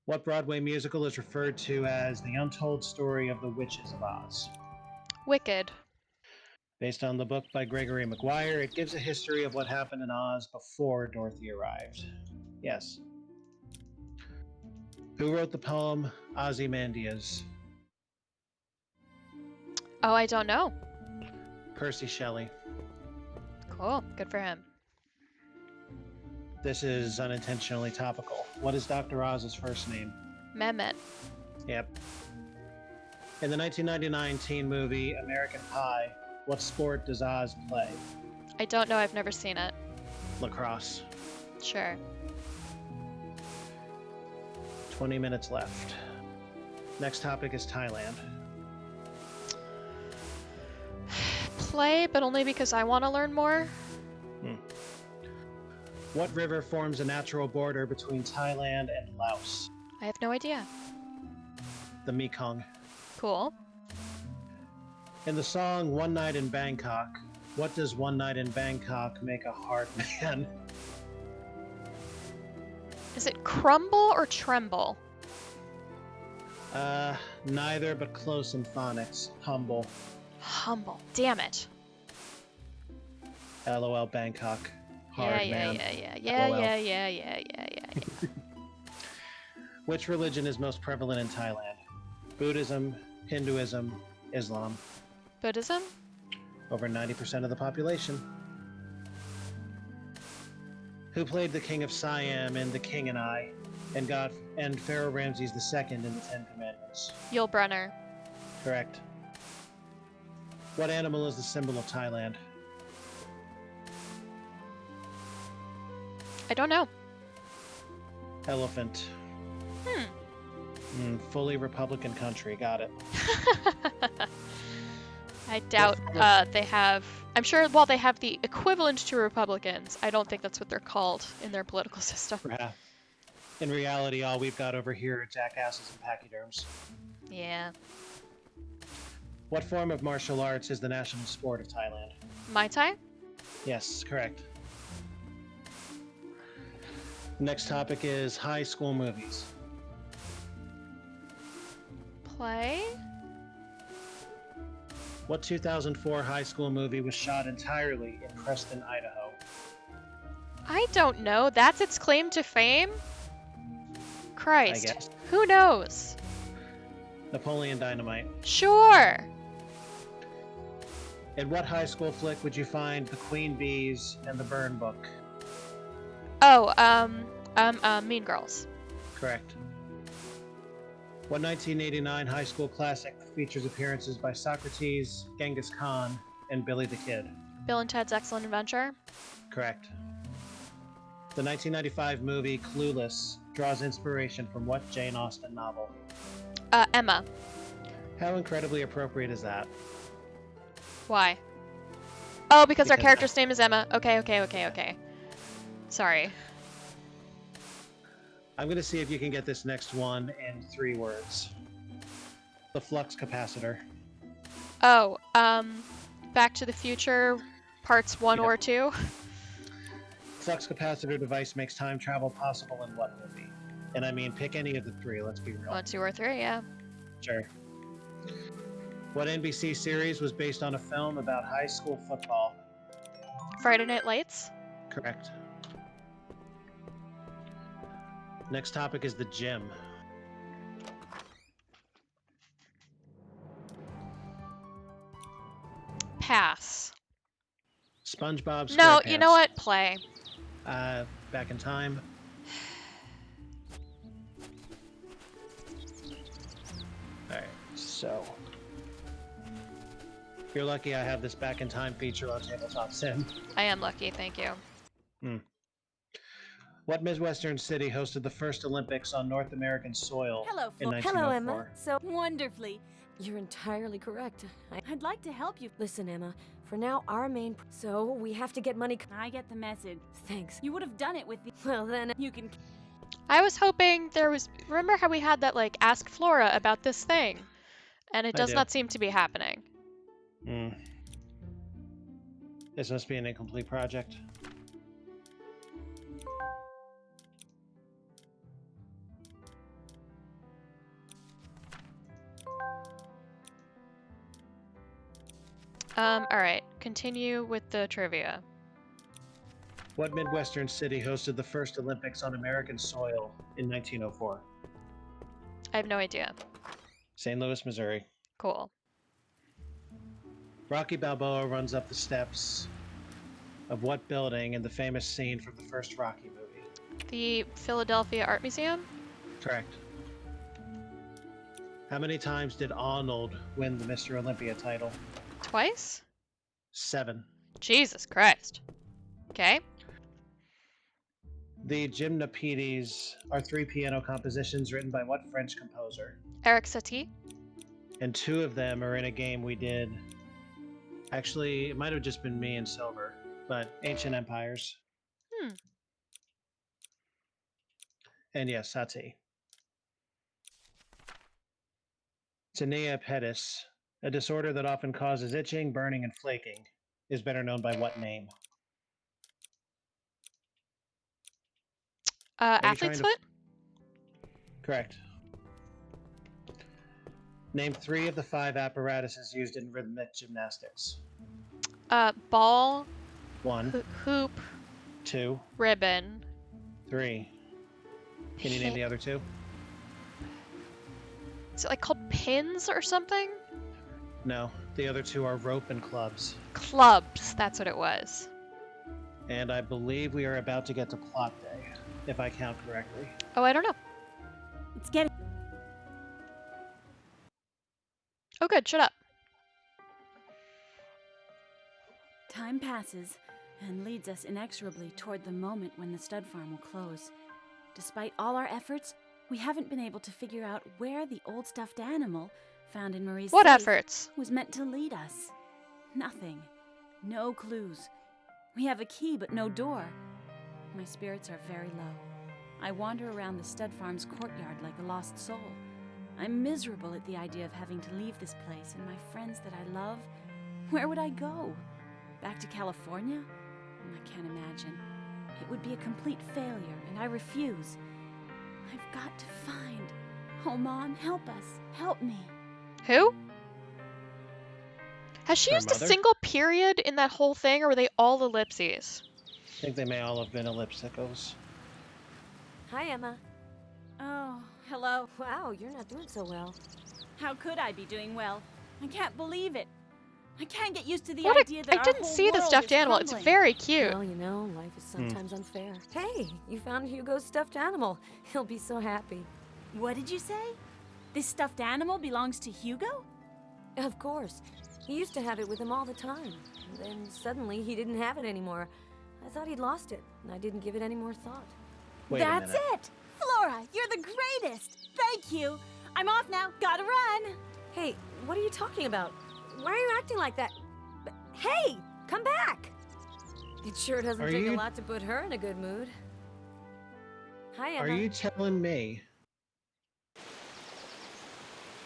What Broadway musical is referred to as The Untold Story of the Witches of Oz? Wicked. Based on the book by Gregory Maguire, it gives a history of what happened in Oz before Dorothy arrived. Yes. Who wrote the poem Ozymandias? Oh, I don't know. Percy Shelley. Cool. Good for him. This is unintentionally topical. What is Dr. Oz's first name? Mehmet. Yep. In the 1999 teen movie American Pie, what sport does Oz play? I don't know. I've never seen it. Lacrosse. Sure. 20 minutes left. Next topic is Thailand. Play, but only because I want to learn more. What river forms a natural border between Thailand and Laos? I have no idea. The Mekong. Cool. In the song One Night in Bangkok, what does one night in Bangkok make a hard man? Is it crumble or tremble? Neither, but close in phonics. Humble. Humble. Damn it. LOL Bangkok. Hard man. Yeah. Which religion is most prevalent in Thailand? Buddhism, Hinduism, Islam. Buddhism? Over 90% of the population. Who played the King of Siam in The King and I, and Pharaoh Ramses II in the Ten Commandments? Yul Brynner. Correct. What animal is the symbol of Thailand? I don't know. Elephant. Fully Republican country. Got it. I doubt they have... I'm sure while they have the equivalent to Republicans, I don't think that's what they're called in their political system. Yeah. In reality, all we've got over here are jackasses and pachyderms. Yeah. What form of martial arts is the national sport of Thailand? Mai Tai? Yes, correct. Next topic is high school movies. Play? What 2004 high school movie was shot entirely in Preston, Idaho? I don't know. That's its claim to fame? Christ. I guess. Who knows? Napoleon Dynamite. Sure. In what high school flick would you find the Queen Bees and the Burn Book? Oh, Mean Girls. Correct. What 1989 high school classic features appearances by Socrates, Genghis Khan, and Billy the Kid? Bill and Ted's Excellent Adventure. Correct. The 1995 movie Clueless draws inspiration from what Jane Austen novel? Emma. How incredibly appropriate is that? Why? Oh, because our Because character's name is Emma. Okay. Sorry. I'm going to see if you can get this next one in 3 words. The flux capacitor. Oh, Back to the Future, parts 1 or 2. Flux capacitor device makes time travel possible in what movie? And I mean, pick any of the 3, let's be real. 1, 2, or 3, yeah. Sure. What NBC series was based on a film about high school football? Friday Night Lights. Correct. Next topic is the gym. Pass. SpongeBob SquarePants. No, you know what? Play. Back in time. Alright, so. If you're lucky, I have this back in time feature on Tabletop Sim. I am lucky, thank you. What Midwestern city hosted the first Olympics on North American soil in 1904? Hello, Emma. So Wonderfully. you're entirely correct. I'd like to help you. Listen, Emma. For now, our main. So we have to get money. I get the message. Thanks. You would have done it with the. Well then. You can. I was hoping there was... Remember how we had that, like, Ask Flora about this thing? And it does not seem to be happening. This must be an incomplete project. Alright. Continue with the trivia. What Midwestern city hosted the first Olympics on American soil in 1904? I have no idea. St. Louis, Missouri. Cool. Rocky Balboa runs up the steps of what building in the famous scene from the first Rocky movie? The Philadelphia Art Museum? Correct. How many times did Arnold win the Mr. Olympia title? Twice? 7. Jesus Christ. Okay. The Gymnopedes are 3 piano compositions written by what French composer? Eric Satie? And 2 of them are in a game we did. Actually, it might have just been me and Silver, but Ancient Empires. And yes, Satie. Tinea pedis, a disorder that often causes itching, burning, and flaking, is better known by what name? Athlete's foot? Correct. Name 3 of the 5 apparatuses used in rhythmic gymnastics. Ball. 1. Hoop. 2. Ribbon. 3. Can you name the other 2? Is it like called pins or something? No, the other 2 are rope and clubs. Clubs, that's what it was. And I believe we are about to get to plot day, if I count correctly. Oh, I don't know. It's getting... Oh, good, shut up. Time passes and leads us inexorably toward the moment when the stud farm will close. Despite all our efforts, we haven't been able to figure out where the old stuffed animal found in Marie's What safe efforts? was meant to lead us. Nothing. No clues. We have a key but no door. My spirits are very low. I wander around the stud farm's courtyard like a lost soul. I'm miserable at the idea of having to leave this place and my friends that I love. Where would I go? Back to California? I can't imagine. It would be a complete failure, and I refuse. I've got to find... Oh, Mom, help us. Help me. Who? Has she Her used mother? a single period in that whole thing, or were they all ellipses? I think they may all have been ellipticals. Hi, Emma. Oh, hello. Wow, you're not doing so well. How could I be doing well? I can't believe it. I can't get used to the What idea that I our didn't whole see the world stuffed is animal. It's crumbling. very cute. Well, you know, life is sometimes unfair. Hey, you found Hugo's stuffed animal. He'll be so happy. What did you say? This stuffed animal belongs to Hugo? Of course. He used to have it with him all the time. And then suddenly he didn't have it anymore. I thought he'd lost it, and I didn't give it any more thought. Wait That's a minute. it! Flora, you're the greatest! Thank you! I'm off now. Gotta run! Hey, what are you talking about? Why are you acting like that? Hey, come back! It sure doesn't Are take a you- lot to put her in a good mood. Hi, Emma. Are you telling me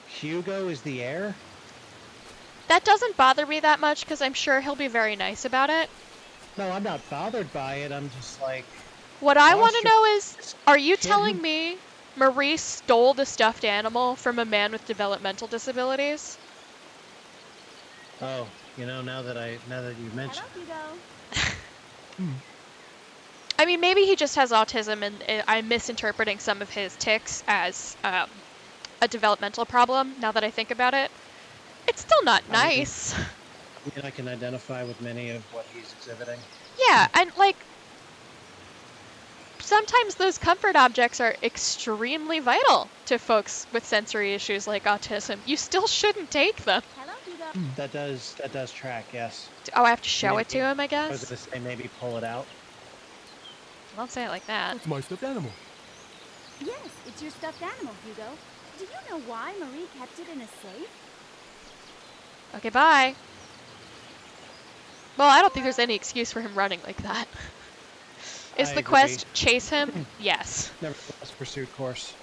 Hugo is the heir? That doesn't bother me that much, because I'm sure he'll be very nice about it. No, I'm not bothered by it. I'm just like, What I want to Austria- know is, are you Kid- telling me Marie stole the stuffed animal from a man with developmental disabilities? oh, you know, now that you mention, Hugo. I mean, maybe he just has autism and I'm misinterpreting some of his tics as a developmental problem, now that I think about it. It's still not I mean- nice. I mean, I can identify with many of what he's exhibiting. Yeah, and like, sometimes those comfort objects are extremely vital to folks with sensory issues like autism. You still shouldn't take them. Hello, Hugo. That does track, yes. Oh, I have to show it to Maybe- him, I I was guess? gonna say maybe pull it out. Don't say it like that. It's my stuffed animal. Yes, it's your stuffed animal, Hugo. Do you know why Marie kept it in a safe? Okay, bye. Well, I don't think there's any excuse for him running like that. Is I the agree. quest chase him? Yes. Nevertheless, pursuit course.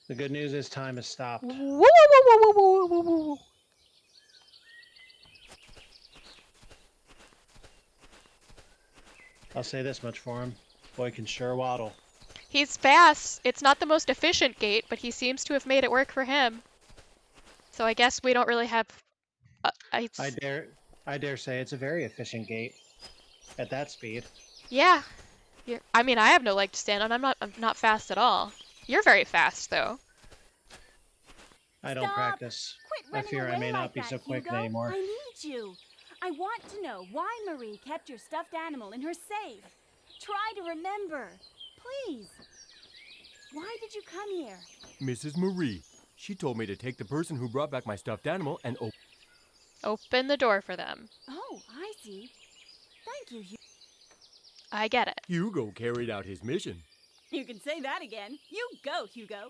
The good news is time has stopped. Woo, woo, woo, woo, woo, woo, woo, woo. I'll say this much for him. Boy can sure waddle. He's fast. It's not the most efficient gate, but he seems to have made it work for him. So I guess we don't really have... I dare say it's a very efficient gate. At that speed. Yeah. I mean, I have no leg to stand on. I'm not fast at all. You're very fast, though. I don't Stop! practice. Quit I running fear I away may not like be that, so quick Hugo. anymore. I need you. I want to know why Marie kept your stuffed animal in her safe. Try to remember. Please. Why did you come here? Mrs. Marie. She told me to take the person who brought back my stuffed animal and Open the door for them. Oh, I see. Thank you, Hugo. I get it. Hugo carried out his mission. You can say that again. You go, Hugo.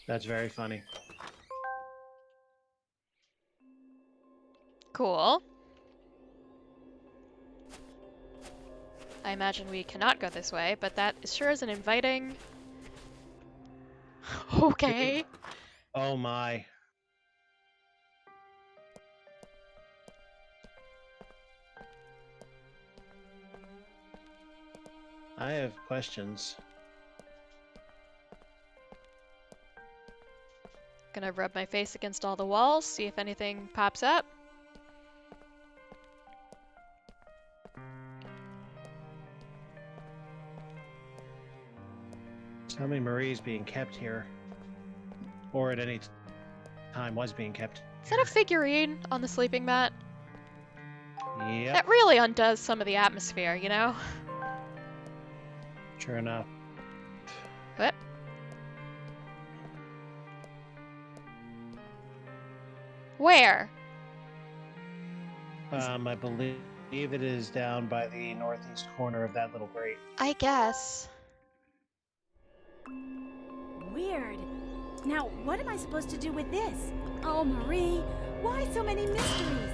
That's very funny. Cool. I imagine we cannot go this way, but that sure is an inviting... Okay. Oh my. I have questions. Gonna rub my face against all the walls, see if anything pops up. Tell me Marie's being kept here. Or at any time was being kept. Is that a figurine on the sleeping mat? Yep. That really undoes some of the atmosphere, you know? Sure enough. What? Where? I believe it is down by the northeast corner of that little grate. I guess. Weird. Now, what am I supposed to do with this? Oh, Marie, why so many mysteries?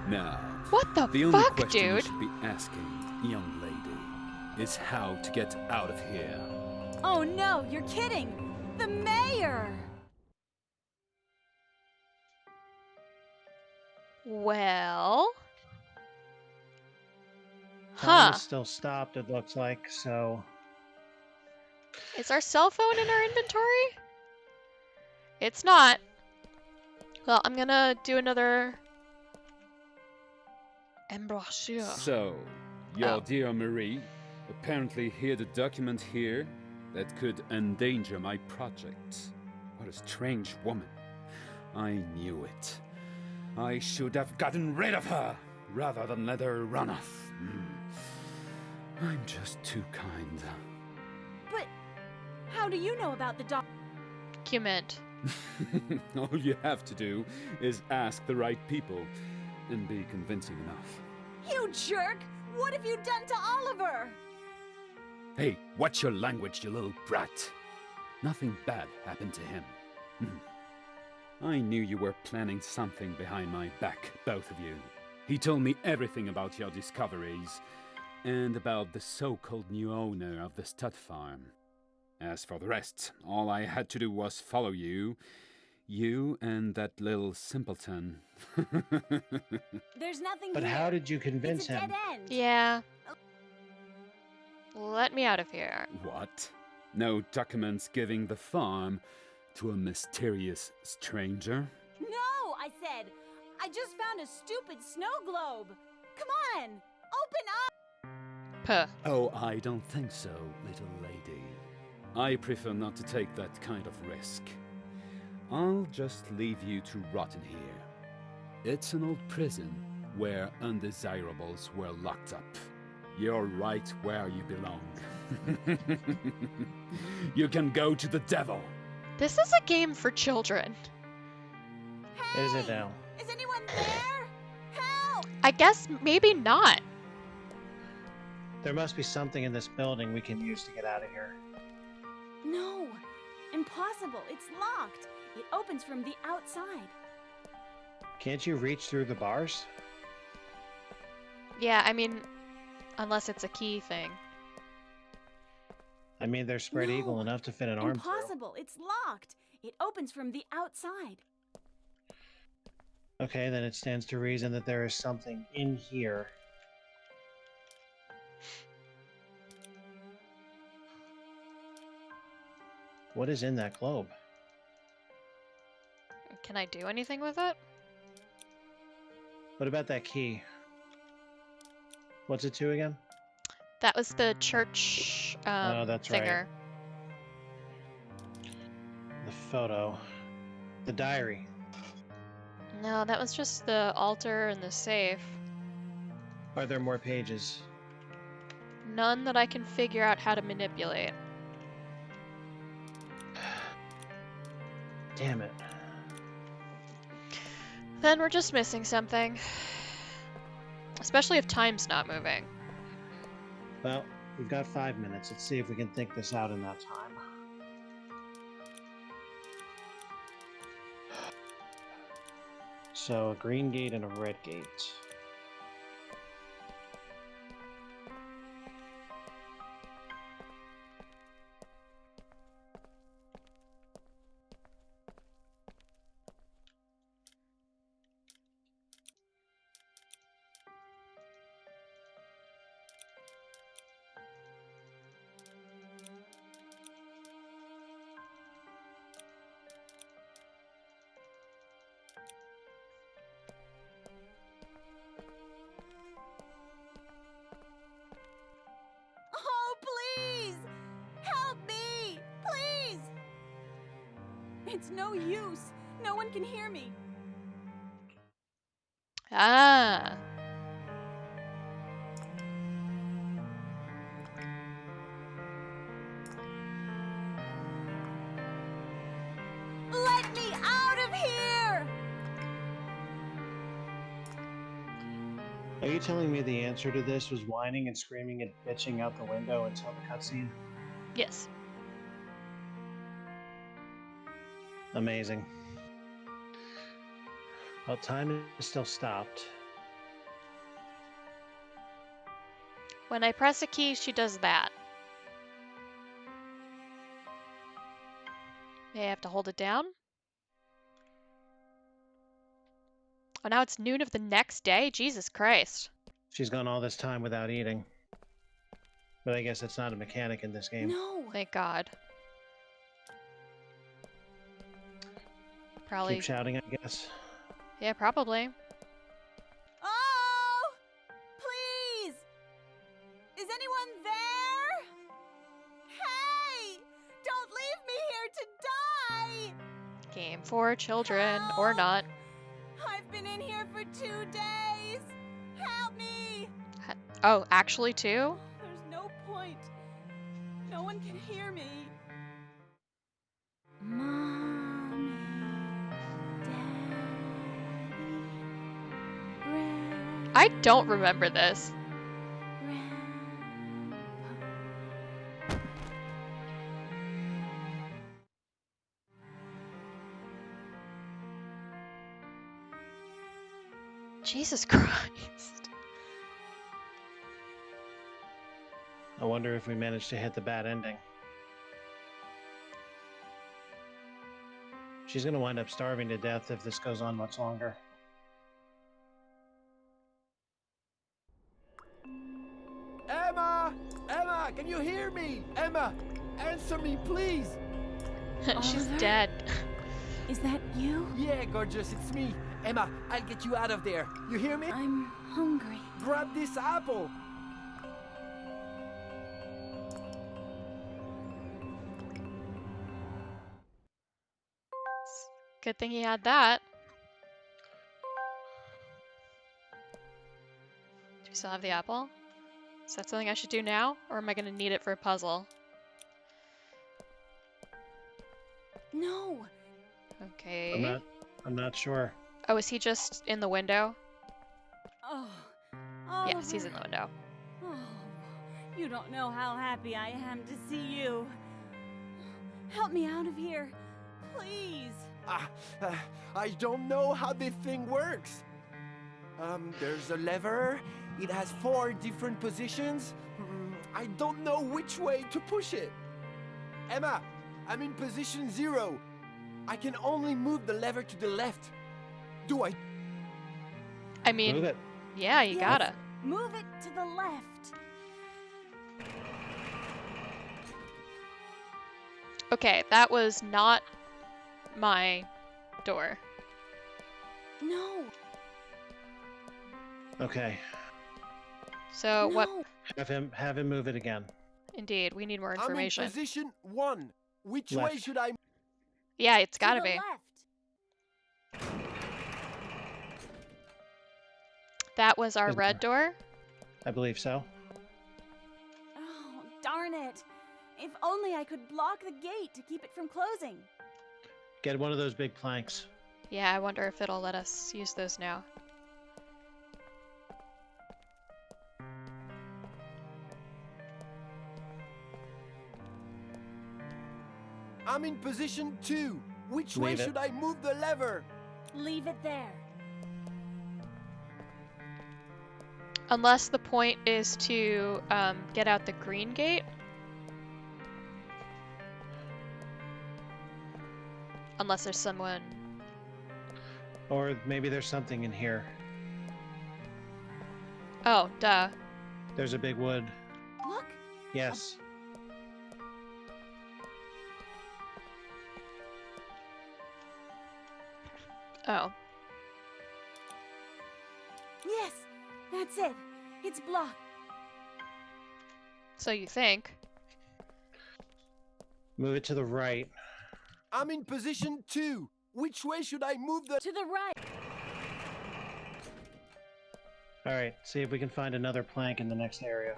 Now, What the the only fuck, question you dude? should be asking, young lady, is how to get out of here. Oh no, you're kidding! The mayor! Well... Time Huh. is still stopped, it looks like, so... Is our cell phone in our inventory? It's not. Well, I'm gonna do another... Embrasure. So, your Oh. dear Marie apparently hid a document here that could endanger my project. What a strange woman. I knew it. I should have gotten rid of her rather than let her run off. I'm just too kind. But how do you know about the Document. All you have to do is ask the right people and be convincing enough. You jerk! What have you done to Oliver? Hey, watch your language, you little brat. Nothing bad happened to him. I knew you were planning something behind my back, both of you. He told me everything about your discoveries and about the so-called new owner of the stud farm. As for the rest, all I had to do was follow you. You and that little simpleton. There's nothing But here. how did you convince It's a him? dead end. Yeah. Let me out of here. What? No documents giving the farm to a mysterious stranger? No, I said. I just found a stupid snow globe. Come on, open up. Puh. Oh, I don't think so, little lady. I prefer not to take that kind of risk. I'll just leave you to rot in here. It's an old prison where undesirables were locked up. You're right where you belong. You can go to the devil. This is a game for children. Hey, Is it now? Is anyone there? Help! I guess maybe not. There must be something in this building we can use to get out of here. No, impossible. It's locked. It opens from the outside. Can't you reach through the bars? Yeah, I mean, unless it's a key thing. I mean, they're spread No, eagle enough to fit an arm through. Impossible. It's locked. It opens from the outside. Okay, then it stands to reason that there is something in here. What is in that globe? Can I do anything with it? What about that key? What's it to again? That was the church Oh, that's right. thinger. The photo. The diary. No, that was just the altar and the safe. Are there more pages? None that I can figure out how to manipulate. Damn it. Then we're just missing something. Especially if time's not moving. Well, we've got 5 minutes. Let's see if we can think this out in that time. So, a green gate and a red gate. It's no use. No one can hear me. Ah. Let me out of here! Are you telling me the answer to this was whining and screaming and bitching out the window until the cutscene? Yes. Amazing. Well, time is still stopped. When I press a key, she does that. May I have to hold it down? Oh, now it's noon of the next day? Jesus Christ. She's gone all this time without eating. But I guess it's not a mechanic in this game. No. Thank God. Probably. Keep shouting, I guess. Yeah, probably. Oh! Please! Is anyone there? Hey! Don't leave me here to die! Game for children, or not. I've been in here for 2 days! Help me! Oh, actually two? There's no point. No one can hear me. Mommy, Daddy, I don't remember this. Grandpa. Jesus Christ. I wonder if we managed to hit the bad ending. She's gonna wind up starving to death if this goes on much longer. Emma! Emma, can you hear me? Emma, answer me, please! She's Oliver? dead. Is that you? Yeah, gorgeous, it's me. Emma, I'll get you out of there. You hear me? I'm hungry. Grab this apple. Good thing he had that. Do we still have the apple? Is that something I should do now? Or am I going to need it for a puzzle? No. Okay. I'm not sure. Oh, is he just in the window? Oh. Yes, he's in the Oliver. window. Oh, you don't know how happy I am to see you. Help me out of here, please. I don't know how this thing works. There's a lever. It has 4 different positions. I don't know which way to push it. Emma, I'm in position 0. I can only move the lever to the left. Do I? I mean, Move it. yeah, you Yes. gotta. Move it to the left. Okay, that was not my door. No. Okay. So what? No. Have him move it again. Indeed, we need more I'm in information. position 1. Which way Left. should I? Yeah, it's gotta to the be. Left. That was our Isn't red it? door. I believe so. Oh, darn it. If only I could block the gate to keep it from closing. Get one of those big planks. Yeah, I wonder if it'll let us use those now. I'm in position 2. Which way Leave it. should I move the lever? Leave it there. Unless the point is to get out the green gate. Unless there's someone. Or maybe there's something in here. Oh, duh. There's a big wood. Look. Yes. Oh. Yes, that's it. It's blocked. So you think. Move it to the right. I'm in position 2. Which way should I move the... To the right. Alright, see if we can find another plank in the next area.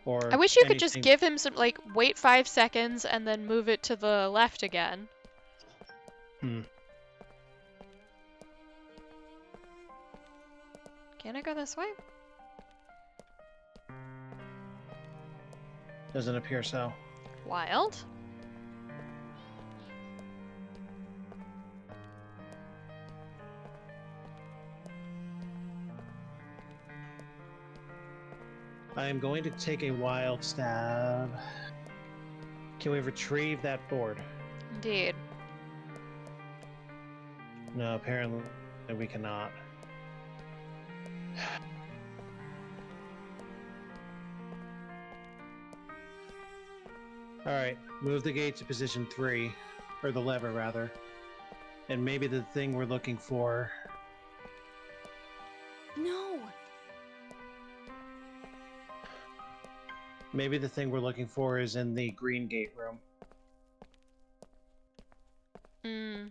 Or I wish you could just anything- give him some, like, wait 5 seconds and then move it to the left again. Hmm. Can I go this way? Doesn't appear so. Wild. I am going to take a wild stab. Can we retrieve that board? Indeed. No, apparently we cannot. Alright, move the gate to position 3. Or the lever, rather. And maybe the thing we're looking for... No. Maybe the thing we're looking for is in the green gate room. Hmm.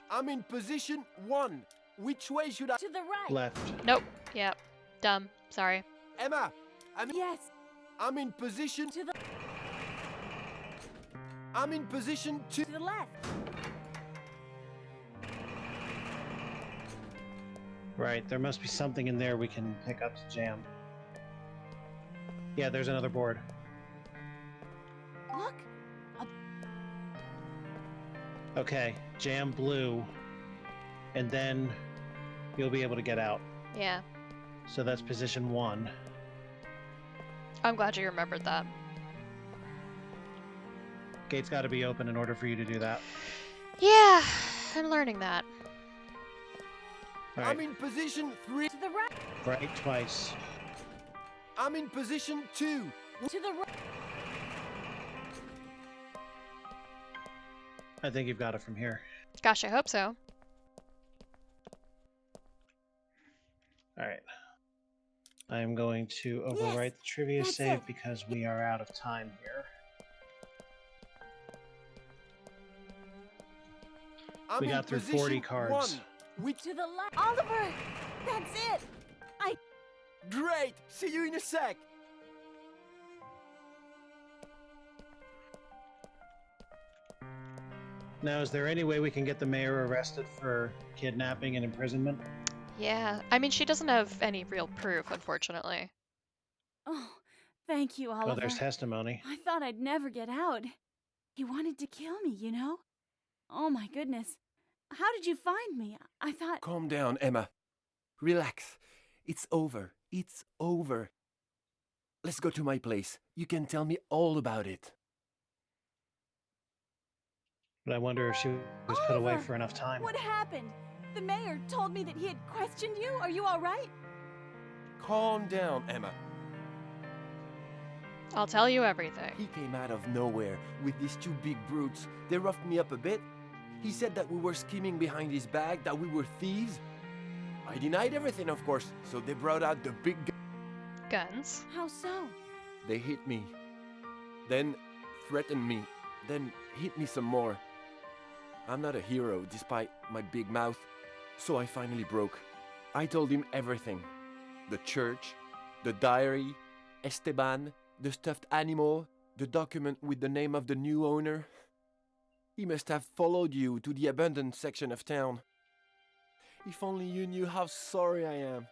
I'm in position 1. Which way should I... To the right. Left. Nope. Yep. Dumb. Sorry. Emma! Yes. I'm in position... To the I'm in position 2. to the left. Right, there must be something in there we can pick up to jam. Yeah, there's another board. Look. Okay, jam blue. And then you'll be able to get out. Yeah. So that's position 1. I'm glad you remembered that. Gate's got to be open in order for you to do that. Yeah, I'm learning that. All I'm right, in position 3. To the right. right twice. I'm in position 2. To the right. I think you've got it from here. Gosh, I hope so. All right. I am going to overwrite the trivia that's save it. because we are out of time here. I'm We in got through position 40 cards. 1. Which... To the left. Oliver. That's it. Great! See you in a sec! Now, is there any way we can get the mayor arrested for kidnapping and imprisonment? Yeah. I mean, she doesn't have any real proof, unfortunately. Oh, thank you, Oliver. Oh, there's testimony. I thought I'd never get out. He wanted to kill me, you know? Oh my goodness. How did you find me? I thought... Calm down, Emma. Relax. It's over. It's over. Let's go to my place. You can tell me all about it. But I wonder if she was put away Oliver, for enough time. What happened? The mayor told me that he had questioned you. Are you all right? Calm down, Emma. I'll tell you everything. He came out of nowhere with these two big brutes. They roughed me up a bit. He said that we were scheming behind his back, that we were thieves. I denied everything, of course, so they brought out the big Guns. How so? They hit me. Then threatened me. Then hit me some more. I'm not a hero, despite my big mouth. So I finally broke. I told him everything. The church, the diary, Esteban, the stuffed animal, the document with the name of the new owner. He must have followed you to the abandoned section of town. If only you knew how sorry I am.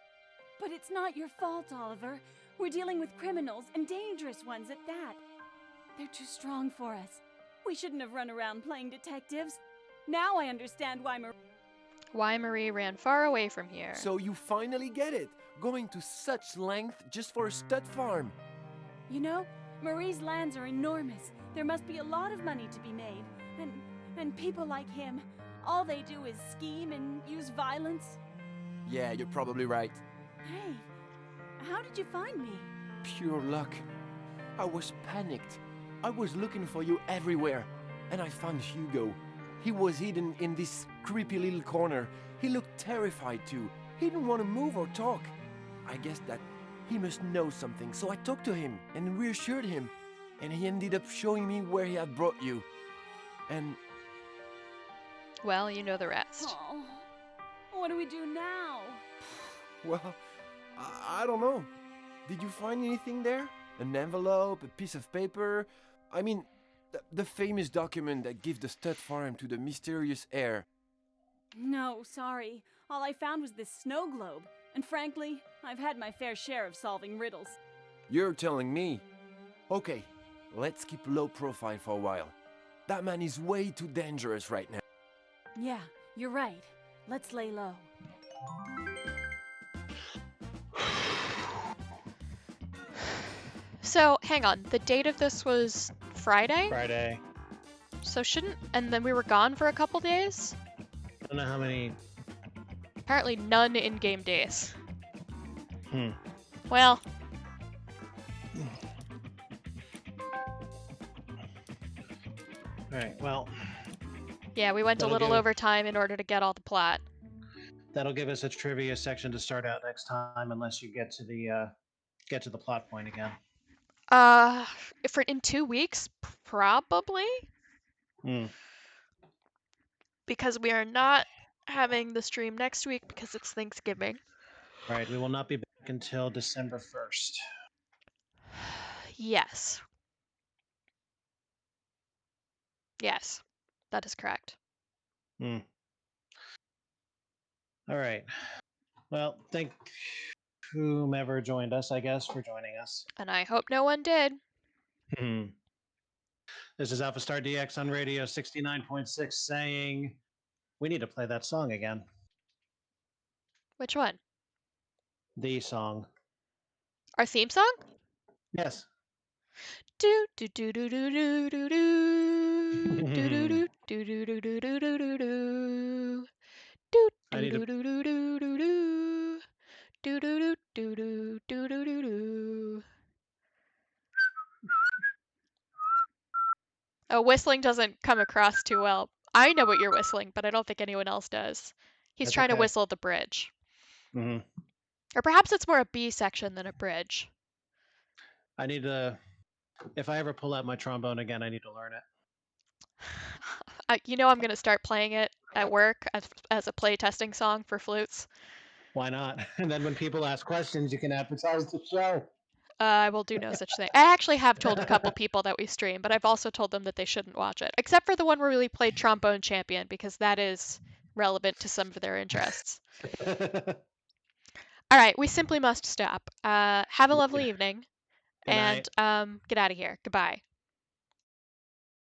But it's not your fault, Oliver. We're dealing with criminals, and dangerous ones at that. They're too strong for us. We shouldn't have run around playing detectives. Now I understand Why Marie ran far away from here. So you finally get it. Going to such length just for a stud farm. You know, Marie's lands are enormous. There must be a lot of money to be made. And people like him, all they do is scheme and use violence. Yeah, you're probably right. Hey, how did you find me? Pure luck. I was panicked. I was looking for you everywhere, and I found Hugo. He was hidden in this creepy little corner. He looked terrified too. He didn't want to move or talk. I guess that he must know something, so I talked to him and reassured him. And he ended up showing me where he had brought you. And... Well, you know the rest. Oh, what do we do now? well, I don't know. Did you find anything there? An envelope, a piece of paper? I mean, the famous document that gives the stud farm to the mysterious heir. No, sorry. All I found was this snow globe. And frankly, I've had my fair share of solving riddles. You're telling me? Okay, let's keep low profile for a while. That man is way too dangerous right now. Yeah, you're right. Let's lay low. So, hang on. The date of this was Friday? Friday. So shouldn't... And then we were gone for a couple days? I don't know how many... Apparently none in-game days. Hmm. Well... Alright, well... Yeah, we went a little over time in order to get all the plot. That'll give us a trivia section to start out next time, unless you get to the plot point again. For in 2 weeks, probably. Because we are not having the stream next week because it's Thanksgiving. Right, we will not be back until December 1st. Yes. Yes, that is correct. All right. Well, thank whomever joined us, I guess, for joining us. And I hope no one did. This is Alpha Star DX on Radio 69.6 saying we need to play that song again. Which one? The song. Our theme song? Yes. Do do do do do do do do do do do do do do do do do do. Do do do do do do do do. Do do do do do do do do. Oh, whistling doesn't come across too well. I know what you're whistling, but I don't think anyone else does. He's trying to whistle the bridge. Mm-hmm. Or perhaps it's more a B section than a bridge. I need to... If I ever pull out my trombone again, I need to learn it. You know I'm going to start playing it at work as a play testing song for flutes. Why not? And then when people ask questions, you can advertise the show. I will do no such thing. I actually have told a couple people that we stream, but I've also told them that they shouldn't watch it. Except for the one where we played Trombone Champion, because that is relevant to some of their interests. All right, we simply must stop. Have a lovely evening. And get out of here. Goodbye.